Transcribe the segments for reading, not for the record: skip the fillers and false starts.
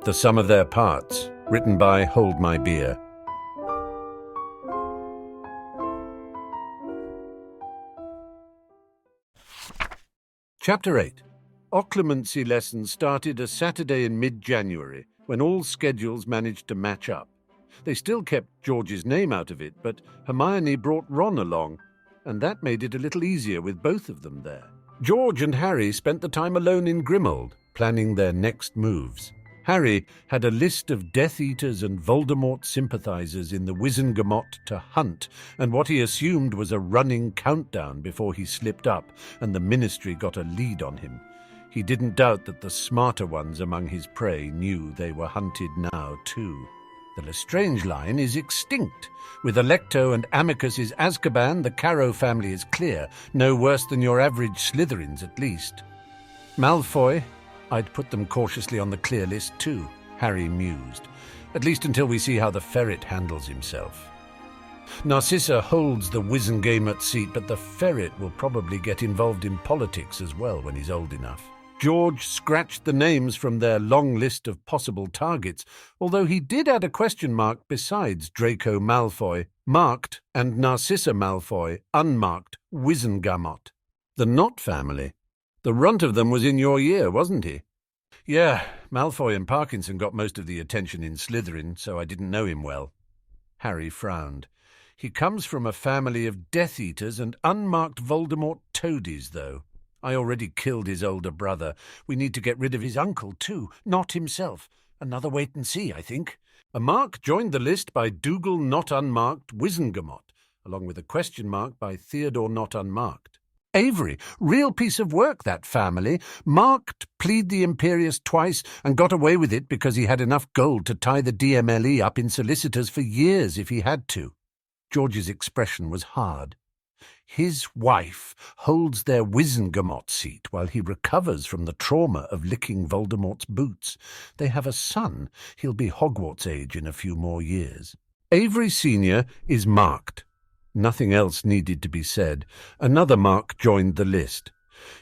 The Sum of Their Parts, written by Holdmybeer. Chapter 8. Occlumency lessons started a Saturday in mid-January, when all schedules managed to match up. They still kept George's name out of it, but Hermione brought Ron along, and that made it a little easier with both of them there. George and Harry spent the time alone in Grimmauld, planning their next moves. Harry had a list of Death Eaters and Voldemort sympathizers in the Wizengamot to hunt, and what he assumed was a running countdown before he slipped up and the Ministry got a lead on him. He didn't doubt that the smarter ones among his prey knew they were hunted now too. The Lestrange line is extinct. With Alecto and Amicus's Azkaban, the Carrow family is clear, no worse than your average Slytherins at least. Malfoy, I'd put them cautiously on the clear list too, Harry mused, at least until we see how the ferret handles himself. Narcissa holds the Wizengamot seat, but the ferret will probably get involved in politics as well when he's old enough. George scratched the names from their long list of possible targets, although he did add a question mark besides Draco Malfoy, marked, and Narcissa Malfoy, unmarked, Wizengamot. The Knott family. The runt of them was in your year, wasn't he? Yeah, Malfoy and Parkinson got most of the attention in Slytherin, so I didn't know him well. Harry frowned. He comes from a family of Death Eaters and unmarked Voldemort toadies, though. I already killed his older brother. We need to get rid of his uncle, too, not himself. Another wait and see, I think. A mark joined the list by Dougal Not Unmarked Wizengamot, along with a question mark by Theodore Not Unmarked. Avery, real piece of work, that family. Marked, plead the Imperious twice, and got away with it because he had enough gold to tie the DMLE up in solicitors for years if he had to. George's expression was hard. His wife holds their Wizengamot seat while he recovers from the trauma of licking Voldemort's boots. They have a son. He'll be Hogwarts age in a few more years. Avery Sr. is marked. Nothing else needed to be said. Another mark joined the list.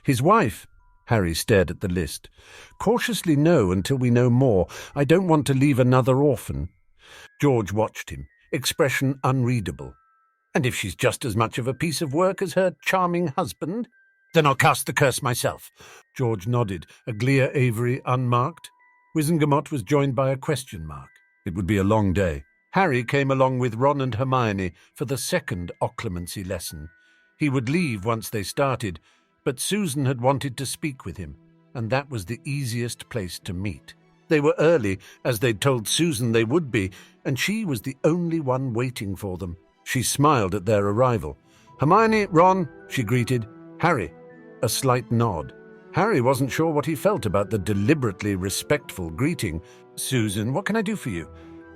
His wife. Harry stared at the list. Cautiously no until we know more. I don't want to leave another orphan. George watched him, expression unreadable. And if she's just as much of a piece of work as her charming husband? Then I'll cast the curse myself. George nodded. Aglia Avery unmarked. Wizengamot was joined by a question mark. It would be a long day. Harry came along with Ron and Hermione for the second occlumency lesson. He would leave once they started, but Susan had wanted to speak with him, and that was the easiest place to meet. They were early, as they'd told Susan they would be, and she was the only one waiting for them. She smiled at their arrival. Hermione, Ron, she greeted. Harry, a slight nod. Harry wasn't sure what he felt about the deliberately respectful greeting. Susan, what can I do for you?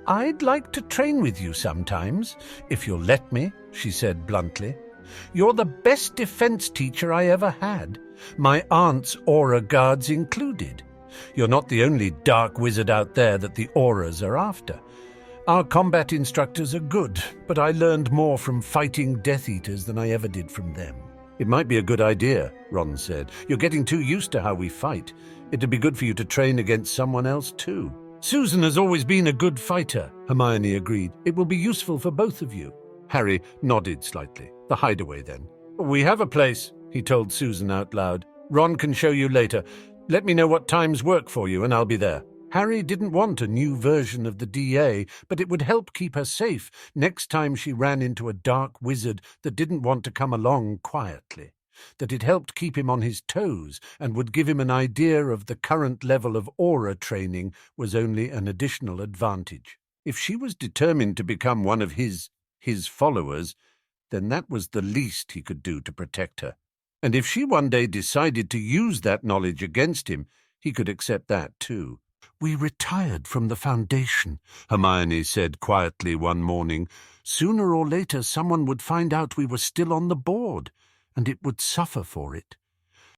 I'd like to train with you sometimes, if you'll let me, she said bluntly. You're the best defense teacher I ever had, my aunt's aura guards included. You're not the only dark wizard out there that the auras are after. Our combat instructors are good, but I learned more from fighting Death Eaters than I ever did from them. It might be a good idea, Ron said. You're getting too used to how we fight. It'd be good for you to train against someone else too. Susan has always been a good fighter, Hermione agreed. It will be useful for both of you. Harry nodded slightly. The hideaway, then. We have a place, he told Susan out loud. Ron can show you later. Let me know what times work for you and I'll be there. Harry didn't want a new version of the DA, but it would help keep her safe next time she ran into a dark wizard that didn't want to come along quietly. That it helped keep him on his toes and would give him an idea of the current level of aura training was only an additional advantage. If she was determined to become one of his followers, then that was the least he could do to protect her. And if she one day decided to use that knowledge against him, he could accept that too. We retired from the Foundation, Hermione said quietly one morning. Sooner or later someone would find out we were still on the board, and it would suffer for it.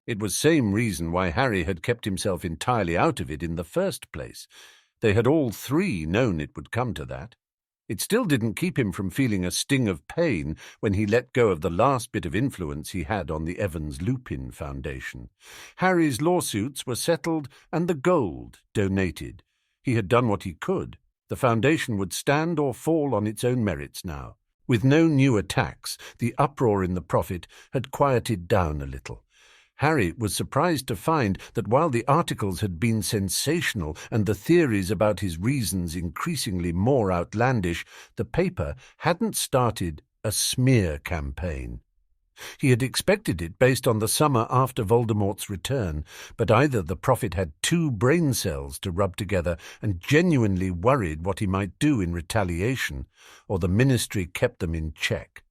It was same reason why Harry had kept himself entirely out of it in the first place. They had all three known it would come to that. It still didn't keep him from feeling a sting of pain when he let go of the last bit of influence he had on the Evans-Lupin Foundation. Harry's lawsuits were settled and the gold donated. He had done what he could. The foundation would stand or fall on its own merits now. With no new attacks, the uproar in the Prophet had quieted down a little. Harry was surprised to find that while the articles had been sensational and the theories about his reasons increasingly more outlandish, the paper hadn't started a smear campaign. He had expected it based on the summer after Voldemort's return, but either the Prophet had 2 brain cells to rub together and genuinely worried what he might do in retaliation, or the Ministry kept them in check.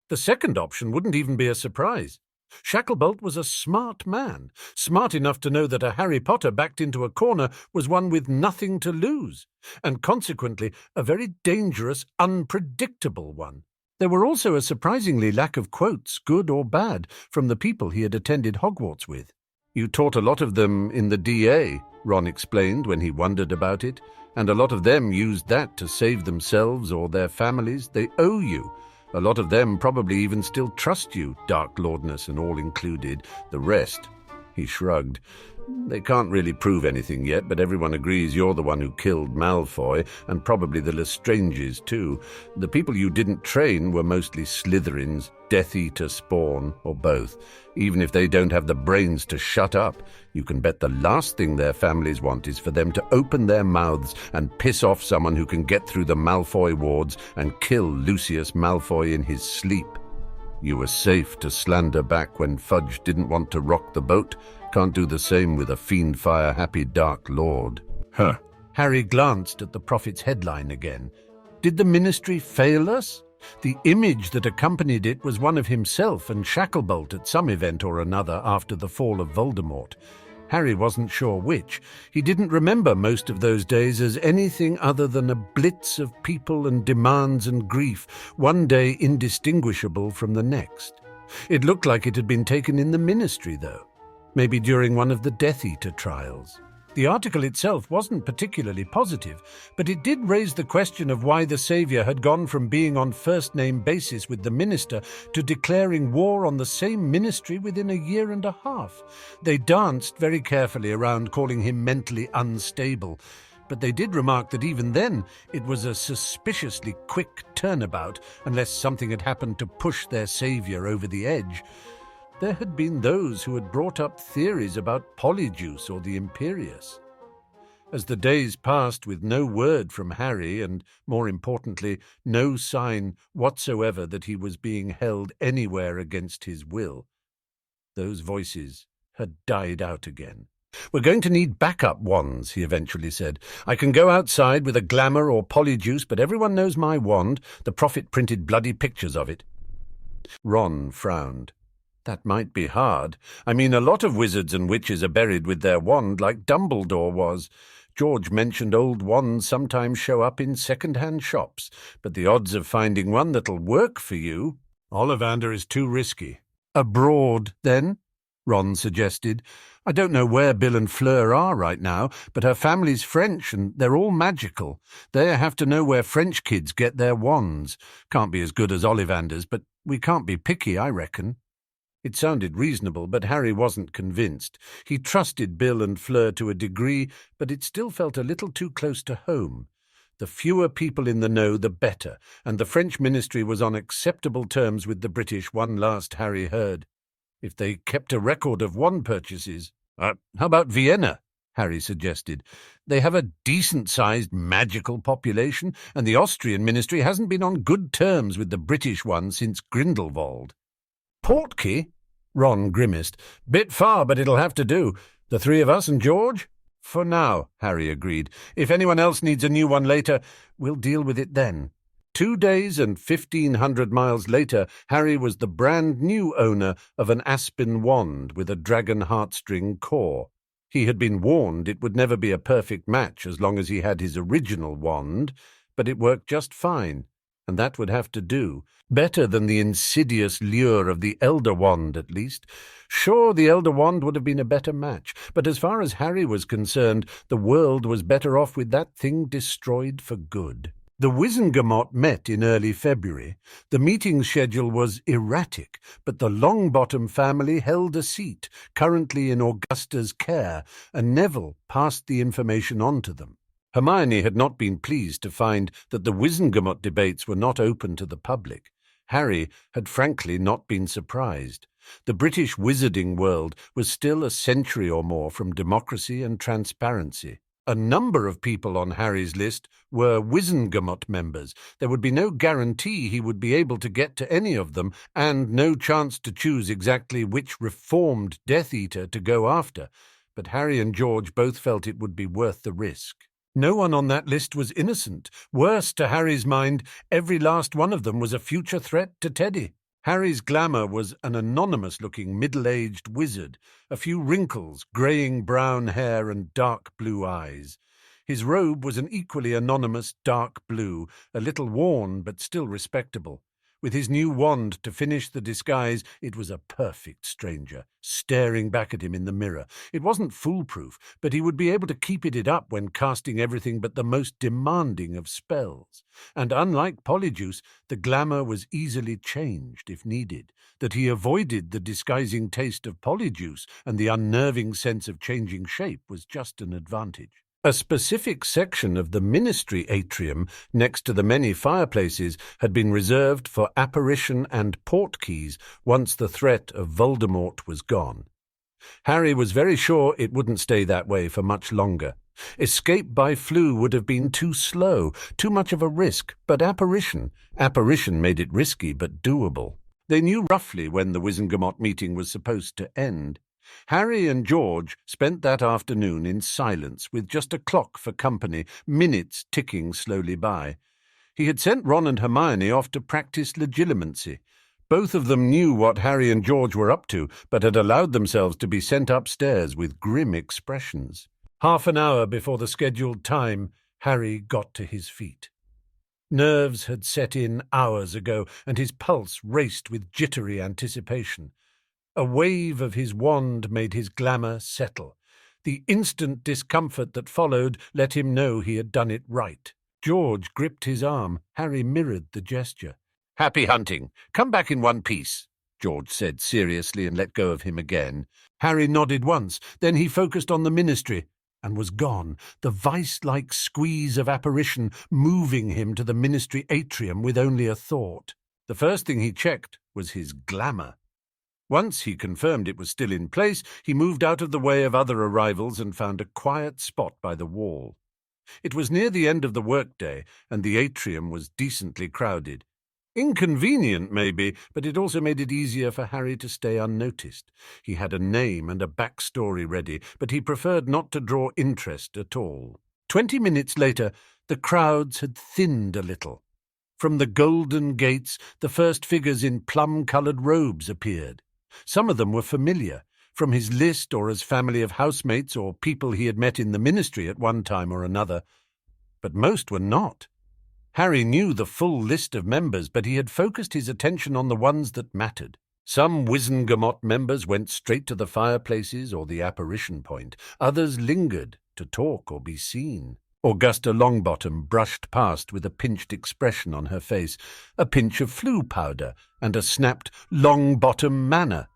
The second option wouldn't even be a surprise. Shacklebolt was a smart man, smart enough to know that a Harry Potter backed into a corner was one with nothing to lose, and consequently a very dangerous, unpredictable one. There were also a surprisingly lack of quotes, good or bad, from the people he had attended Hogwarts with. "You taught a lot of them in the DA," Ron explained when he wondered about it, "and a lot of them used that to save themselves or their families. They owe you. A lot of them probably even still trust you, Dark Lordness and all included. The rest," he shrugged. "They can't really prove anything yet, but everyone agrees you're the one who killed Malfoy, and probably the Lestranges too. The people you didn't train were mostly Slytherins, Death Eater spawn, or both. Even if they don't have the brains to shut up, you can bet the last thing their families want is for them to open their mouths and piss off someone who can get through the Malfoy wards and kill Lucius Malfoy in his sleep. You were safe to slander back when Fudge didn't want to rock the boat. Can't do the same with a fiend-fire-happy Dark Lord." Huh. Harry glanced at the Prophet's headline again. Did the Ministry fail us? The image that accompanied it was one of himself and Shacklebolt at some event or another after the fall of Voldemort. Harry wasn't sure which. He didn't remember most of those days as anything other than a blitz of people and demands and grief, one day indistinguishable from the next. It looked like it had been taken in the Ministry, though. Maybe during one of the Death Eater trials. The article itself wasn't particularly positive, but it did raise the question of why the Saviour had gone from being on first-name basis with the Minister to declaring war on the same Ministry within a year and a half. They danced very carefully around calling him mentally unstable, but they did remark that even then it was a suspiciously quick turnabout unless something had happened to push their Saviour over the edge. There had been those who had brought up theories about Polyjuice or the Imperius. As the days passed with no word from Harry and, more importantly, no sign whatsoever that he was being held anywhere against his will, those voices had died out again. "We're going to need backup wands," he eventually said. "I can go outside with a glamour or Polyjuice, but everyone knows my wand. The Prophet printed bloody pictures of it." Ron frowned. "That might be hard. I mean, a lot of wizards and witches are buried with their wand, like Dumbledore was. George mentioned old wands sometimes show up in second-hand shops, but the odds of finding one that'll work for you—" "Ollivander is too risky." "Abroad, then?" Ron suggested. "I don't know where Bill and Fleur are right now, but her family's French and they're all magical. They have to know where French kids get their wands. Can't be as good as Ollivander's, but we can't be picky, I reckon." It sounded reasonable, but Harry wasn't convinced. He trusted Bill and Fleur to a degree, but it still felt a little too close to home. The fewer people in the know, the better, and the French Ministry was on acceptable terms with the British, one last Harry heard. If they kept a record of wand purchases— How about Vienna?" Harry suggested. "They have a decent-sized magical population, and the Austrian Ministry hasn't been on good terms with the British one since Grindelwald." "Portkey?" Ron grimaced. "Bit far, but it'll have to do. The 3 of us and George?" "For now," Harry agreed. "If anyone else needs a new one later, we'll deal with it then." 2 days and 1,500 miles later, Harry was the brand-new owner of an aspen wand with a dragon heartstring core. He had been warned it would never be a perfect match as long as he had his original wand, but it worked just fine, and that would have to do. Better than the insidious lure of the Elder Wand, at least. Sure, the Elder Wand would have been a better match, but as far as Harry was concerned, the world was better off with that thing destroyed for good. The Wizengamot met in early February. The meeting schedule was erratic, but the Longbottom family held a seat, currently in Augusta's care, and Neville passed the information on to them. Hermione had not been pleased to find that the Wizengamot debates were not open to the public. Harry had frankly not been surprised. The British wizarding world was still a century or more from democracy and transparency. A number of people on Harry's list were Wizengamot members. There would be no guarantee he would be able to get to any of them, and no chance to choose exactly which reformed Death Eater to go after. But Harry and George both felt it would be worth the risk. No one on that list was innocent. Worse, to Harry's mind, every last one of them was a future threat to Teddy. Harry's glamour was an anonymous-looking middle-aged wizard, a few wrinkles, greying brown hair and dark blue eyes. His robe was an equally anonymous dark blue, a little worn but still respectable. With his new wand to finish the disguise, it was a perfect stranger, staring back at him in the mirror. It wasn't foolproof, but he would be able to keep it up when casting everything but the most demanding of spells. And unlike Polyjuice, the glamour was easily changed if needed. That he avoided the disguising taste of Polyjuice and the unnerving sense of changing shape was just an advantage. A specific section of the ministry atrium next to the many fireplaces had been reserved for apparition and portkeys once the threat of Voldemort was gone. Harry was very sure it wouldn't stay that way for much longer. Escape by flu would have been too slow, too much of a risk, but apparition made it risky but doable. They knew roughly when the Wizengamot meeting was supposed to end. Harry and George spent that afternoon in silence, with just a clock for company, minutes ticking slowly by. He had sent Ron and Hermione off to practice legilimency. Both of them knew what Harry and George were up to, but had allowed themselves to be sent upstairs with grim expressions. Half an hour before the scheduled time, Harry got to his feet. Nerves had set in hours ago, and his pulse raced with jittery anticipation. A wave of his wand made his glamour settle. The instant discomfort that followed let him know he had done it right. George gripped his arm. Harry mirrored the gesture. "Happy hunting. Come back in one piece," George said seriously and let go of him again. Harry nodded once, then he focused on the ministry and was gone, the vice-like squeeze of apparition moving him to the ministry atrium with only a thought. The first thing he checked was his glamour. Once he confirmed it was still in place, he moved out of the way of other arrivals and found a quiet spot by the wall. It was near the end of the workday, and the atrium was decently crowded. Inconvenient, maybe, but it also made it easier for Harry to stay unnoticed. He had a name and a backstory ready, but he preferred not to draw interest at all. 20 minutes later, the crowds had thinned a little. From the golden gates, the first figures in plum-coloured robes appeared. Some of them were familiar, from his list or as family of housemates or people he had met in the ministry at one time or another. But most were not. Harry knew the full list of members, but he had focused his attention on the ones that mattered. Some Wizengamot members went straight to the fireplaces or the apparition point. Others lingered to talk or be seen. Augusta Longbottom brushed past with a pinched expression on her face, a pinch of flu powder and a snapped Longbottom manner,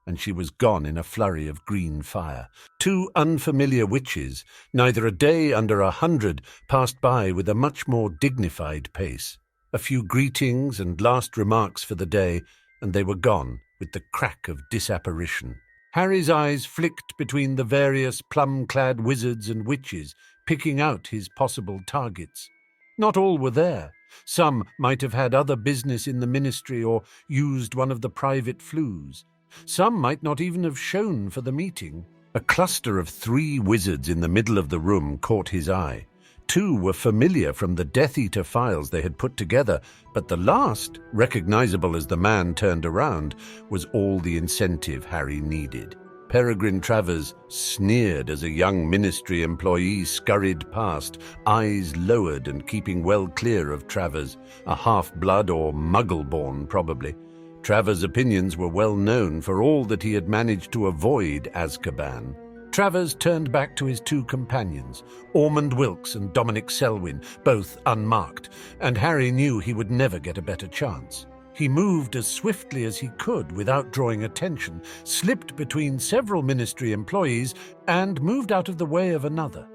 and she was gone in a flurry of green fire. Two unfamiliar witches, neither a day under 100, passed by with a much more dignified pace. A few greetings and last remarks for the day, and they were gone with the crack of disapparition. Harry's eyes flicked between the various plum-clad wizards and witches, picking out his possible targets. Not all were there. Some might have had other business in the ministry or used one of the private flues. Some might not even have shown for the meeting. A cluster of 3 wizards in the middle of the room caught his eye. 2 were familiar from the Death Eater files they had put together, but the last, recognizable as the man turned around, was all the incentive Harry needed. Peregrine Travers sneered as a young ministry employee scurried past, eyes lowered and keeping well clear of Travers, a half-blood or muggle-born probably. Travers' opinions were well known for all that he had managed to avoid Azkaban. Travers turned back to his 2 companions, Ormond Wilkes and Dominic Selwyn, both unmarked, and Harry knew he would never get a better chance. He moved as swiftly as he could without drawing attention, slipped between several ministry employees, and moved out of the way of another.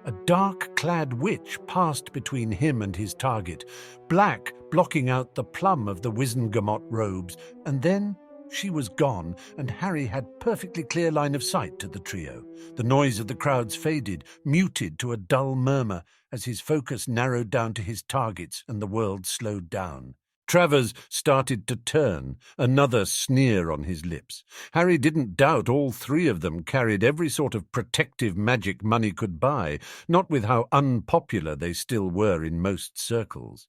A dark-clad witch passed between him and his target, black blocking out the plum of the Wizengamot robes, and then she was gone, and Harry had perfectly clear line of sight to the trio. The noise of the crowds faded, muted to a dull murmur, as his focus narrowed down to his targets and the world slowed down. Travers started to turn, another sneer on his lips. Harry didn't doubt all three of them carried every sort of protective magic money could buy, not with how unpopular they still were in most circles.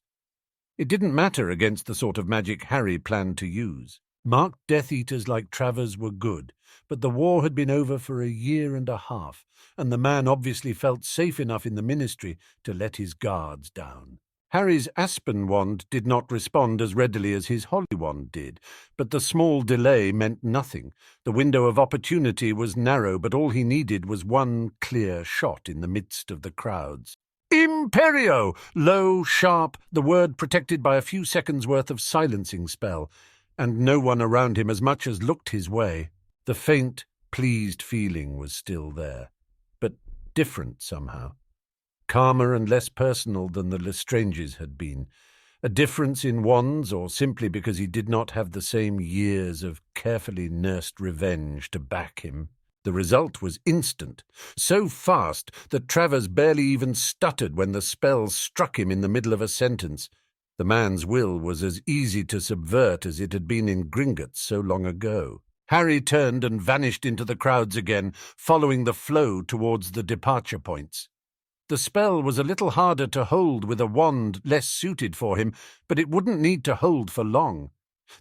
It didn't matter against the sort of magic Harry planned to use. Marked Death Eaters like Travers were good, but the war had been over for a year and a half, and the man obviously felt safe enough in the Ministry to let his guards down. Harry's aspen wand did not respond as readily as his holly wand did, but the small delay meant nothing. The window of opportunity was narrow, but all he needed was one clear shot in the midst of the crowds. Imperio! Low, sharp, the word protected by a few seconds' worth of silencing spell, and no one around him as much as looked his way. The faint, pleased feeling was still there, but different somehow. Calmer and less personal than the Lestranges had been. A difference in wands, or simply because he did not have the same years of carefully nursed revenge to back him. The result was instant, so fast that Travers barely even stuttered when the spell struck him in the middle of a sentence. The man's will was as easy to subvert as it had been in Gringotts so long ago. Harry turned and vanished into the crowds again, following the flow towards the departure points. The spell was a little harder to hold with a wand less suited for him, but it wouldn't need to hold for long.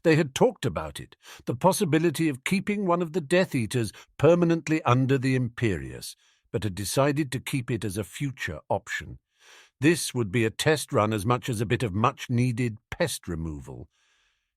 They had talked about it, the possibility of keeping one of the Death Eaters permanently under the Imperius, but had decided to keep it as a future option. This would be a test run as much as a bit of much-needed pest removal.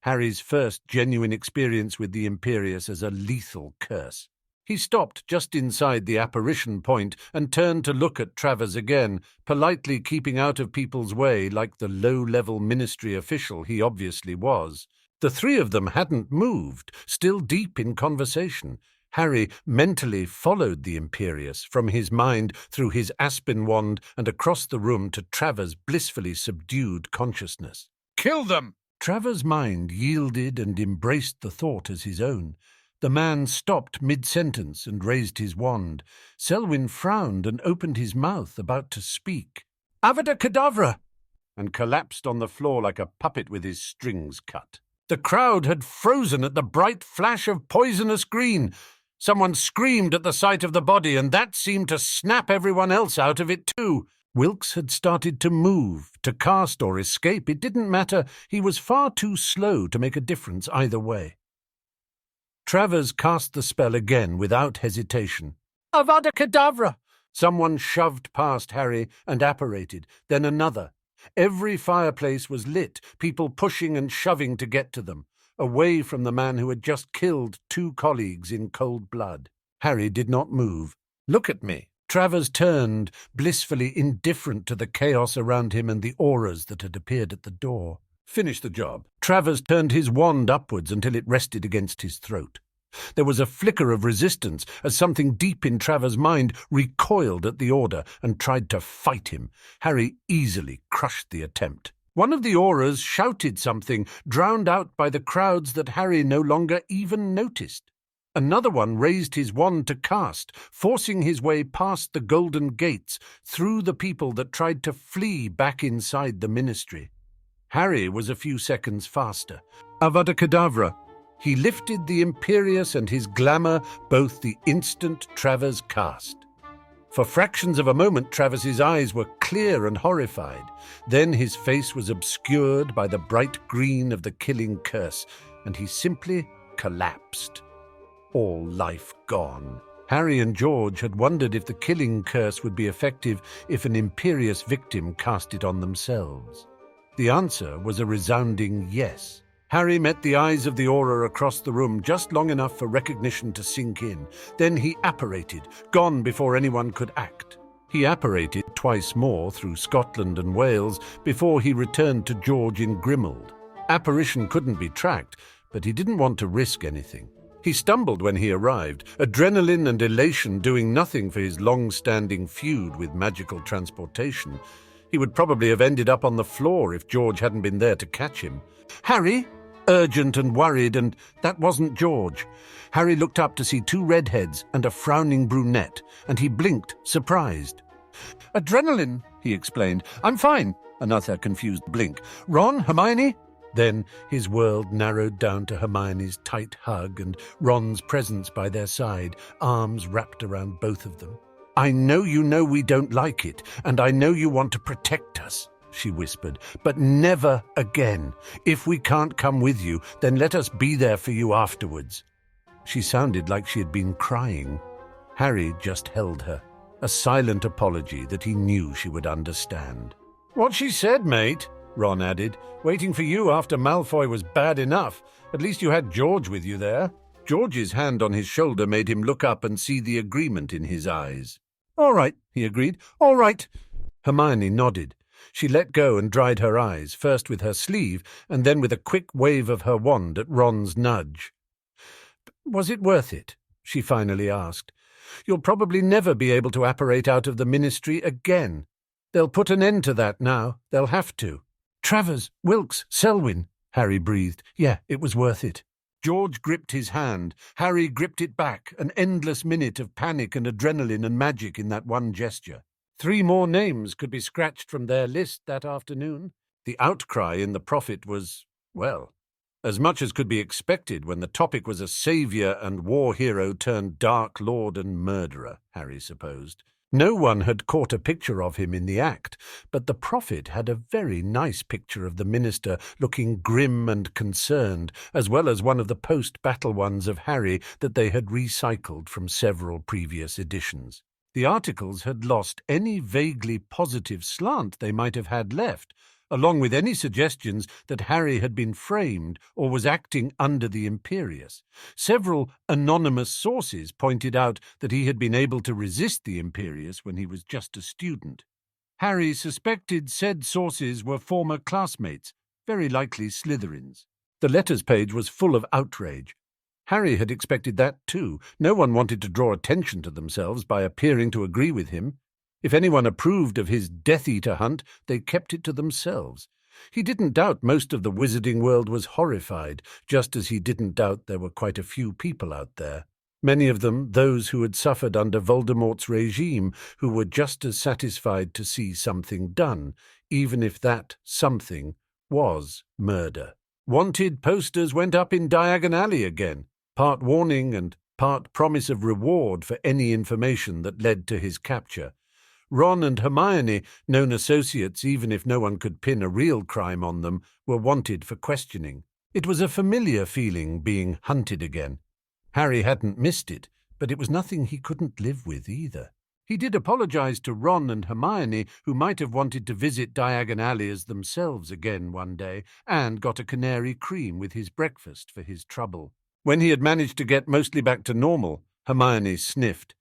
Harry's first genuine experience with the Imperius as a lethal curse. He stopped just inside the apparition point and turned to look at Travers again, politely keeping out of people's way like the low-level ministry official he obviously was. The three of them hadn't moved, still deep in conversation. Harry mentally followed the Imperius from his mind through his aspen wand and across the room to Travers' blissfully subdued consciousness. "Kill them!" Travers' mind yielded and embraced the thought as his own. The man stopped mid-sentence and raised his wand. Selwyn frowned and opened his mouth, about to speak. "Avada Kedavra!" and collapsed on the floor like a puppet with his strings cut. The crowd had frozen at the bright flash of poisonous green. Someone screamed at the sight of the body, and that seemed to snap everyone else out of it too. Wilkes had started to move, to cast or escape. It didn't matter. He was far too slow to make a difference either way. Travers cast the spell again without hesitation. "Avada Kedavra!" Someone shoved past Harry and apparated, then another. Every fireplace was lit, people pushing and shoving to get to them, away from the man who had just killed 2 colleagues in cold blood. Harry did not move. "Look at me." Travers turned, blissfully indifferent to the chaos around him and the auras that had appeared at the door. "Finish the job." Travers turned his wand upwards until it rested against his throat. There was a flicker of resistance as something deep in Travers' mind recoiled at the order and tried to fight him. Harry easily crushed the attempt. One of the auras shouted something, drowned out by the crowds that Harry no longer even noticed. Another one raised his wand to cast, forcing his way past the golden gates, through the people that tried to flee back inside the ministry. Harry was a few seconds faster. Avada Kedavra! He lifted the Imperius and his glamour both the instant Travers cast. For fractions of a moment Travers's eyes were clear and horrified. Then his face was obscured by the bright green of the killing curse, and he simply collapsed. All life gone. Harry and George had wondered if the killing curse would be effective if an Imperius victim cast it on themselves. The answer was a resounding yes. Harry met the eyes of the aura across the room just long enough for recognition to sink in. Then he apparated, gone before anyone could act. He apparated twice more through Scotland and Wales before he returned to George in Grimmauld. Apparition couldn't be tracked, but he didn't want to risk anything. He stumbled when he arrived, adrenaline and elation doing nothing for his long-standing feud with magical transportation. He would probably have ended up on the floor if George hadn't been there to catch him. "Harry?" Urgent and worried, and that wasn't George. Harry looked up to see two redheads and a frowning brunette, and he blinked, surprised. "Adrenaline," he explained. "I'm fine." Another confused blink. "Ron? Hermione?" Then his world narrowed down to Hermione's tight hug and Ron's presence by their side, arms wrapped around both of them. "I know you know we don't like it, and I know you want to protect us," she whispered, "but never again. If we can't come with you, then let us be there for you afterwards." She sounded like she had been crying. Harry just held her, a silent apology that he knew she would understand. "What she said, mate," Ron added. "Waiting for you after Malfoy was bad enough. At least you had George with you there." George's hand on his shoulder made him look up and see the agreement in his eyes. "All right," he agreed. "All right." Hermione nodded. She let go and dried her eyes, first with her sleeve and then with a quick wave of her wand at Ron's nudge. "Was it worth it?" she finally asked. "You'll probably never be able to apparate out of the Ministry again. They'll put an end to that now. They'll have to." "Travers, Wilkes, Selwyn," Harry breathed. "Yeah, it was worth it." George gripped his hand. Harry gripped it back, an endless minute of panic and adrenaline and magic in that one gesture. 3 more names could be scratched from their list that afternoon. The outcry in the Prophet was, well, as much as could be expected when the topic was a saviour and war hero turned dark lord and murderer, Harry supposed. No one had caught a picture of him in the act, but the Prophet had a very nice picture of the minister looking grim and concerned, as well as one of the post-battle ones of Harry that they had recycled from several previous editions. The articles had lost any vaguely positive slant they might have had left, along with any suggestions that Harry had been framed or was acting under the Imperius. Several anonymous sources pointed out that he had been able to resist the Imperius when he was just a student. Harry suspected said sources were former classmates, very likely Slytherins. The letters page was full of outrage. Harry had expected that too. No one wanted to draw attention to themselves by appearing to agree with him. If anyone approved of his Death Eater hunt, they kept it to themselves. He didn't doubt most of the wizarding world was horrified, just as he didn't doubt there were quite a few people out there. Many of them those who had suffered under Voldemort's regime, who were just as satisfied to see something done, even if that something was murder. Wanted posters went up in Diagon Alley again, part warning and part promise of reward for any information that led to his capture. Ron and Hermione, known associates even if no one could pin a real crime on them, were wanted for questioning. It was a familiar feeling being hunted again. Harry hadn't missed it, but it was nothing he couldn't live with either. He did apologize to Ron and Hermione, who might have wanted to visit Diagon Alley as themselves again one day, and got a canary cream with his breakfast for his trouble. When he had managed to get mostly back to normal, Hermione sniffed.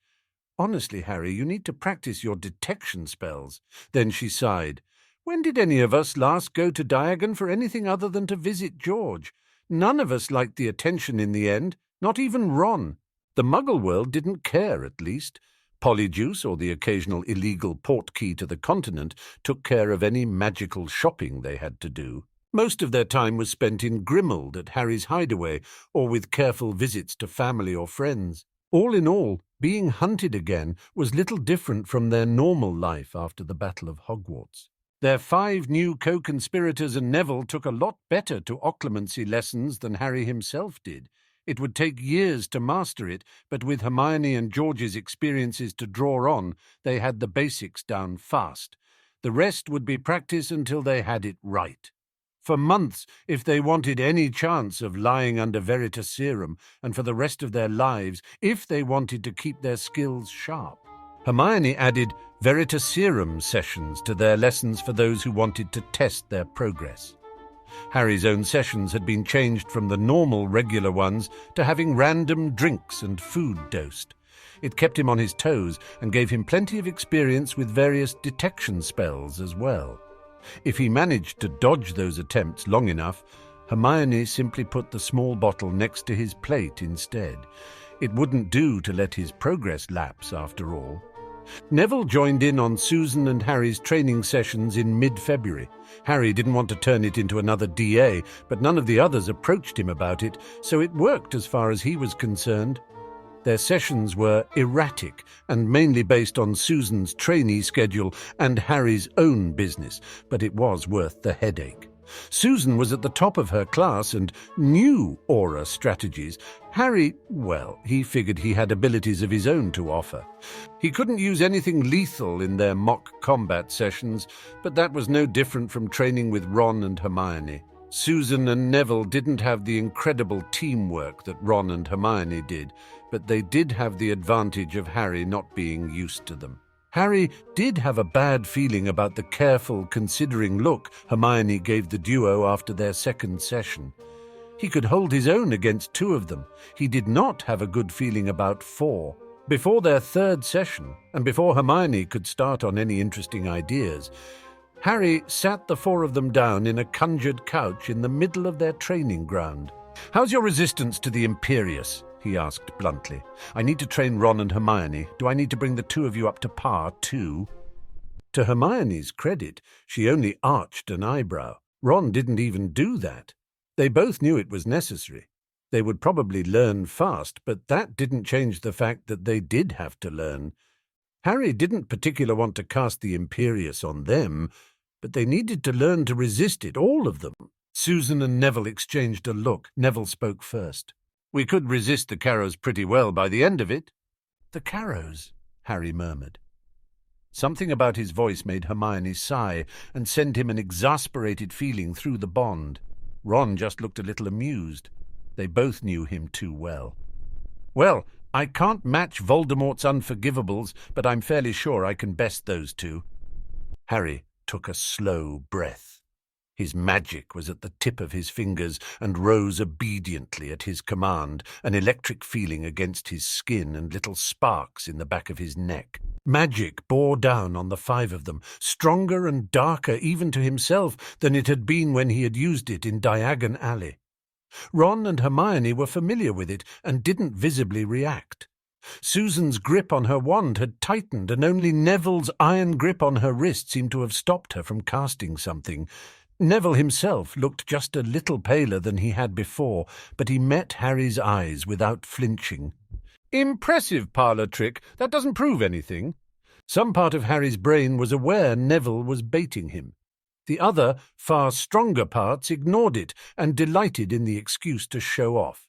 "Honestly, Harry, you need to practice your detection spells." Then she sighed. "When did any of us last go to Diagon for anything other than to visit George? None of us liked the attention in the end, not even Ron. The Muggle world didn't care, at least. Polyjuice, or the occasional illegal portkey to the continent, took care of any magical shopping they had to do. Most of their time was spent in Grimmauld at Harry's hideaway, or with careful visits to family or friends. All in all, being hunted again was little different from their normal life after the Battle of Hogwarts. Their 5 new co-conspirators and Neville took a lot better to occlumency lessons than Harry himself did. It would take years to master it, but with Hermione and George's experiences to draw on, they had the basics down fast. The rest would be practice until they had it right. For months, if they wanted any chance of lying under Veritaserum, and for the rest of their lives, if they wanted to keep their skills sharp. Hermione added Veritaserum sessions to their lessons for those who wanted to test their progress. Harry's own sessions had been changed from the normal regular ones to having random drinks and food dosed. It kept him on his toes and gave him plenty of experience with various detection spells as well. If he managed to dodge those attempts long enough, Hermione simply put the small bottle next to his plate instead. It wouldn't do to let his progress lapse, after all. Neville joined in on Susan and Harry's training sessions in mid-February. Harry didn't want to turn it into another DA, but none of the others approached him about it, so it worked as far as he was concerned. Their sessions were erratic and mainly based on Susan's trainee schedule and Harry's own business, but it was worth the headache. Susan was at the top of her class and knew aura strategies. Harry, well, he figured he had abilities of his own to offer. He couldn't use anything lethal in their mock combat sessions, but that was no different from training with Ron and Hermione. Susan and Neville didn't have the incredible teamwork that Ron and Hermione did, but they did have the advantage of Harry not being used to them. Harry did have a bad feeling about the careful, considering look Hermione gave the duo after their second session. He could hold his own against two of them. He did not have a good feeling about four. Before their third session, and before Hermione could start on any interesting ideas, Harry sat the four of them down in a conjured couch in the middle of their training ground. "How's your resistance to the Imperius?" he asked bluntly. "I need to train Ron and Hermione. Do I need to bring the two of you up to par, too?" To Hermione's credit, she only arched an eyebrow. Ron didn't even do that. They both knew it was necessary. They would probably learn fast, but that didn't change the fact that they did have to learn. Harry didn't particularly want to cast the Imperius on them, but they needed to learn to resist it, all of them. Susan and Neville exchanged a look. Neville spoke first. "We could resist the Carrows pretty well by the end of it." "The Carrows?" Harry murmured. Something about his voice made Hermione sigh and sent him an exasperated feeling through the bond. Ron just looked a little amused. They both knew him too well. "Well, I can't match Voldemort's Unforgivables, but I'm fairly sure I can best those two." Harry took a slow breath. His magic was at the tip of his fingers and rose obediently at his command, an electric feeling against his skin and little sparks in the back of his neck. Magic bore down on the five of them, stronger and darker even to himself than it had been when he had used it in Diagon Alley. Ron and Hermione were familiar with it and didn't visibly react. Susan's grip on her wand had tightened, and only Neville's iron grip on her wrist seemed to have stopped her from casting something. Neville himself looked just a little paler than he had before, but he met Harry's eyes without flinching. "Impressive parlour trick. That doesn't prove anything." Some part of Harry's brain was aware Neville was baiting him. The other, far stronger parts ignored it and delighted in the excuse to show off.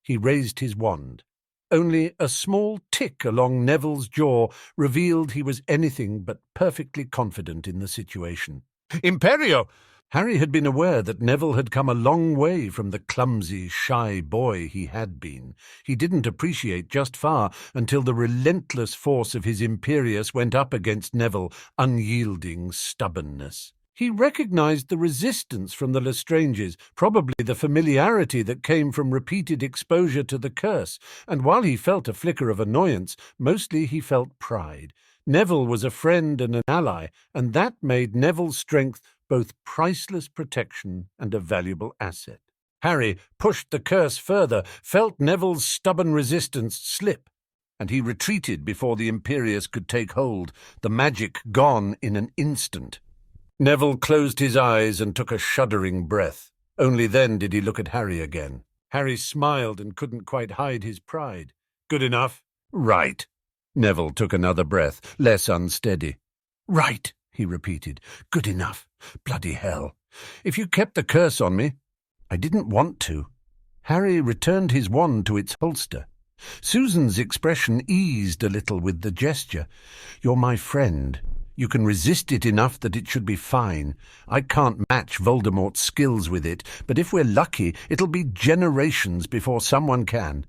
He raised his wand. Only a small tick along Neville's jaw revealed he was anything but perfectly confident in the situation. "Imperio!" Harry had been aware that Neville had come a long way from the clumsy, shy boy he had been. He didn't appreciate just far until the relentless force of his Imperius went up against Neville's unyielding stubbornness. He recognized the resistance from the Lestranges, probably the familiarity that came from repeated exposure to the curse, and while he felt a flicker of annoyance, mostly he felt pride. Neville was a friend and an ally, and that made Neville's strength both priceless protection and a valuable asset. Harry pushed the curse further, felt Neville's stubborn resistance slip, and he retreated before the Imperius could take hold, the magic gone in an instant. Neville closed his eyes and took a shuddering breath. Only then did he look at Harry again. Harry smiled and couldn't quite hide his pride. "Good enough?" "Right." Neville took another breath, less unsteady. "Right," he repeated. "Good enough. Bloody hell. If you kept the curse on me—" "I didn't want to." Harry returned his wand to its holster. Susan's expression eased a little with the gesture. "You're my friend. You can resist it enough that it should be fine. I can't match Voldemort's skills with it, but if we're lucky, it'll be generations before someone can."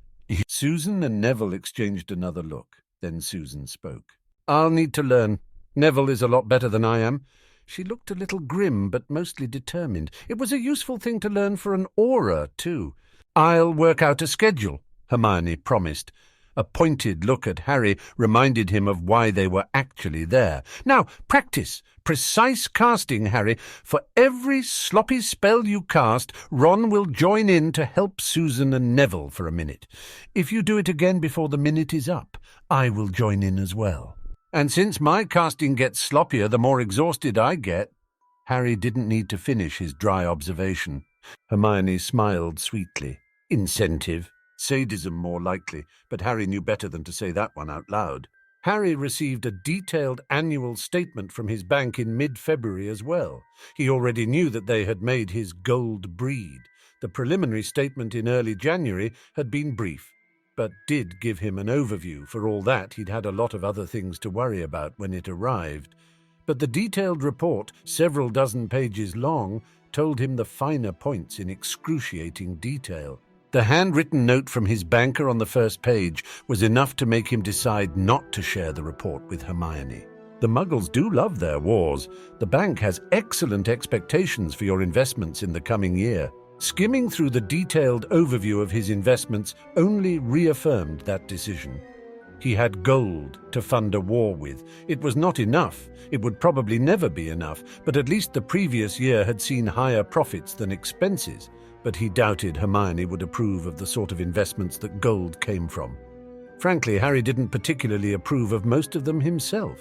Susan and Neville exchanged another look. Then Susan spoke. "I'll need to learn. Neville is a lot better than I am." She looked a little grim, but mostly determined. It was a useful thing to learn for an aura, too. "I'll work out a schedule," Hermione promised. A pointed look at Harry reminded him of why they were actually there. "Now, practice precise casting, Harry. For every sloppy spell you cast, Ron will join in to help Susan and Neville for a minute. If you do it again before the minute is up, I will join in as well. And since my casting gets sloppier the more exhausted I get—" Harry didn't need to finish his dry observation. Hermione smiled sweetly. Incentive. Sadism more likely, but Harry knew better than to say that one out loud. Harry received a detailed annual statement from his bank in mid-February as well. He already knew that they had made his gold breed. The preliminary statement in early January had been brief, but did give him an overview. For all that, he'd had a lot of other things to worry about when it arrived. But the detailed report, several dozen pages long, told him the finer points in excruciating detail. The handwritten note from his banker on the first page was enough to make him decide not to share the report with Hermione. The Muggles do love their wars. The bank has excellent expectations for your investments in the coming year. Skimming through the detailed overview of his investments only reaffirmed that decision. He had gold to fund a war with. It was not enough. It would probably never be enough, but at least the previous year had seen higher profits than expenses. But he doubted Hermione would approve of the sort of investments that gold came from. Frankly, Harry didn't particularly approve of most of them himself.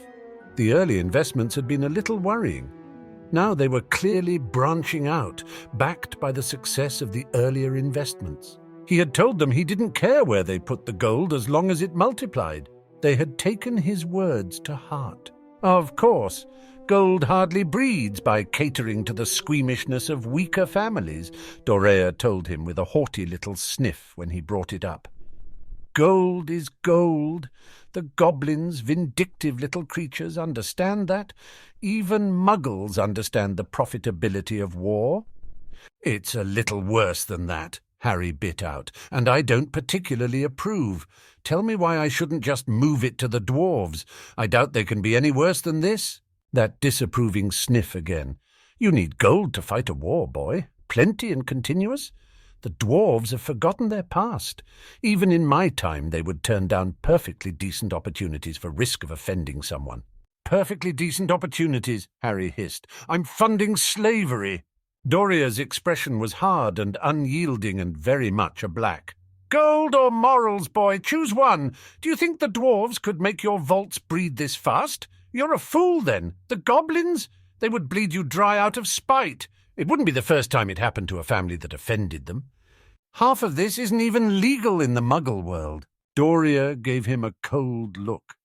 The early investments had been a little worrying. Now they were clearly branching out, backed by the success of the earlier investments. He had told them he didn't care where they put the gold as long as it multiplied. They had taken his words to heart. Of course, gold hardly breeds by catering to the squeamishness of weaker families, Dorea told him with a haughty little sniff when he brought it up. Gold is gold. The goblins, vindictive little creatures, understand that. Even Muggles understand the profitability of war. It's a little worse than that, Harry bit out, and I don't particularly approve. Tell me why I shouldn't just move it to the dwarves. I doubt they can be any worse than this. That disapproving sniff again. You need gold to fight a war, boy. Plenty and continuous. The dwarves have forgotten their past. Even in my time they would turn down perfectly decent opportunities for risk of offending someone. Perfectly decent opportunities, Harry hissed. I'm funding slavery. Doria's expression was hard and unyielding and very much a black. Gold or morals, boy? Choose one. Do you think the dwarves could make your vaults breed this fast? You're a fool, then. The goblins? They would bleed you dry out of spite. It wouldn't be the first time it happened to a family that offended them. Half of this isn't even legal in the Muggle world. Doria gave him a cold look.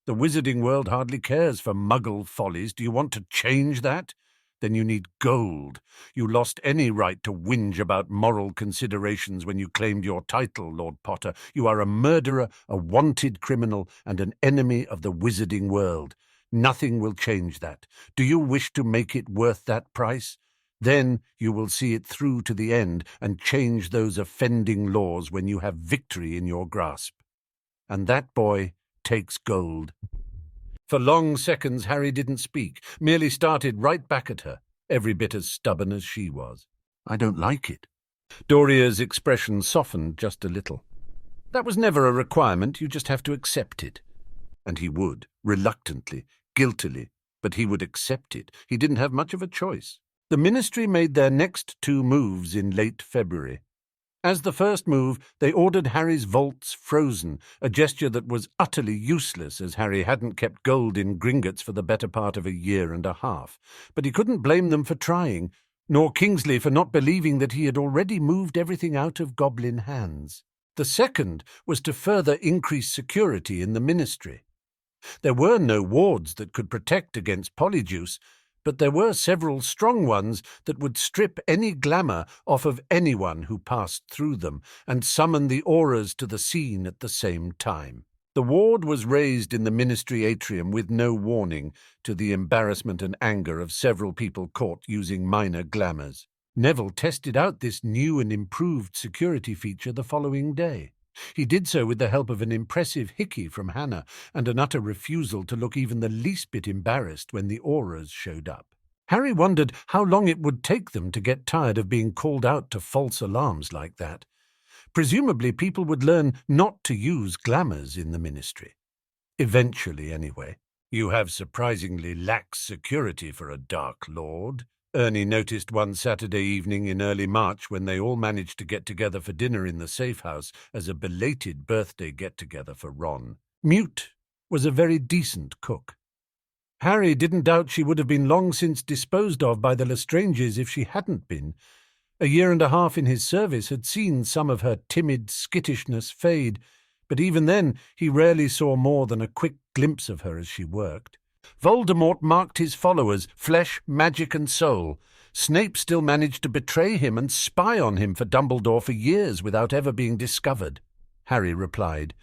The wizarding world hardly cares for Muggle follies. Do you want to change that? Then you need gold. You lost any right to whinge about moral considerations when you claimed your title, Lord Potter. You are a murderer, a wanted criminal, and an enemy of the wizarding world. Nothing will change that. Do you wish to make it worth that price? Then you will see it through to the end and change those offending laws when you have victory in your grasp. And that boy takes gold. For long seconds Harry didn't speak, merely started right back at her, every bit as stubborn as she was. I don't like it. Doria's expression softened just a little. That was never a requirement, you just have to accept it. And he would, reluctantly, guiltily, but he would accept it. He didn't have much of a choice. The Ministry made their next two moves in late February. As the first move, they ordered Harry's vaults frozen, a gesture that was utterly useless as Harry hadn't kept gold in Gringotts for the better part of a year and a half. But he couldn't blame them for trying, nor Kingsley for not believing that he had already moved everything out of goblin hands. The second was to further increase security in the Ministry. There were no wards that could protect against polyjuice, but there were several strong ones that would strip any glamour off of anyone who passed through them and summon the auras to the scene at the same time. The ward was raised in the Ministry atrium with no warning, to the embarrassment and anger of several people caught using minor glamours. Neville tested out this new and improved security feature the following day. He did so with the help of an impressive hickey from Hannah and an utter refusal to look even the least bit embarrassed when the auras showed up. Harry wondered how long it would take them to get tired of being called out to false alarms like that. Presumably people would learn not to use glamours in the ministry. Eventually, anyway. You have surprisingly lax security for a Dark Lord, Ernie noticed one Saturday evening in early March when they all managed to get together for dinner in the safe house as a belated birthday get-together for Ron. Mute was a very decent cook. Harry didn't doubt she would have been long since disposed of by the Lestranges if she hadn't been. A year and a half in his service had seen some of her timid skittishness fade, but even then he rarely saw more than a quick glimpse of her as she worked. Voldemort marked his followers, flesh, magic and soul. Snape still managed to betray him and spy on him for Dumbledore for years without ever being discovered. Harry replied,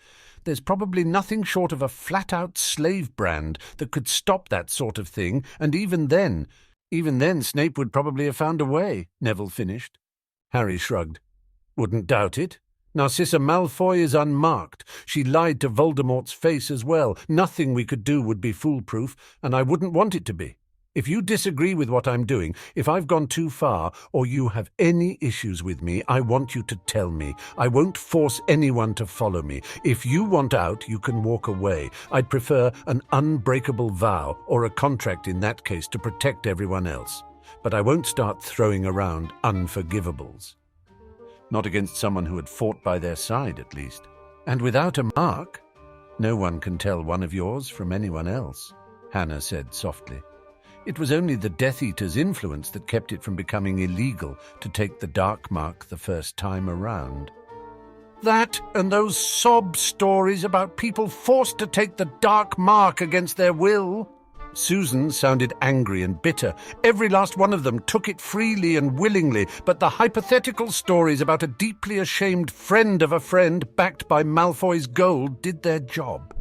"There's probably nothing short of a flat-out slave brand that could stop that sort of thing, and even then Snape would probably have found a way," Neville finished. Harry shrugged. "Wouldn't doubt it. Narcissa Malfoy is unmarked. She lied to Voldemort's face as well. Nothing we could do would be foolproof, and I wouldn't want it to be. If you disagree with what I'm doing, if I've gone too far, or you have any issues with me, I want you to tell me. I won't force anyone to follow me. If you want out, you can walk away. I'd prefer an unbreakable vow, or a contract in that case, to protect everyone else. But I won't start throwing around unforgivables." Not against someone who had fought by their side, at least. "And without a mark? No one can tell one of yours from anyone else," Hannah said softly. It was only the Death Eater's influence that kept it from becoming illegal to take the dark mark the first time around. "That and those sob stories about people forced to take the dark mark against their will." Susan sounded angry and bitter. Every last one of them took it freely and willingly, but the hypothetical stories about a deeply ashamed friend of a friend backed by Malfoy's gold did their job.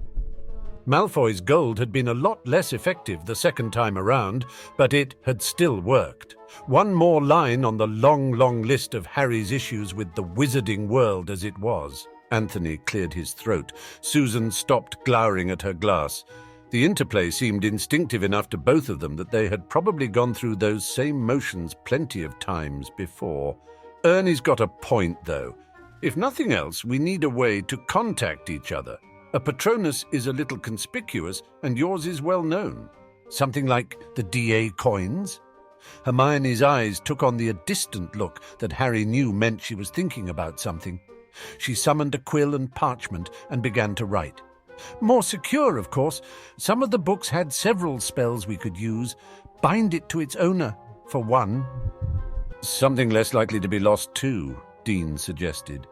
Malfoy's gold had been a lot less effective the second time around, but it had still worked. One more line on the long, long list of Harry's issues with the wizarding world as it was. Anthony cleared his throat. Susan stopped glowering at her glass. The interplay seemed instinctive enough to both of them that they had probably gone through those same motions plenty of times before. Ernie's got a point, though. If nothing else, we need a way to contact each other. A Patronus is a little conspicuous, and yours is well known. Something like the DA coins? Hermione's eyes took on the distant look that Harry knew meant she was thinking about something. She summoned a quill and parchment and began to write. "More secure, of course. Some of the books had several spells we could use. Bind it to its owner, for one." "Something less likely to be lost too," Dean suggested.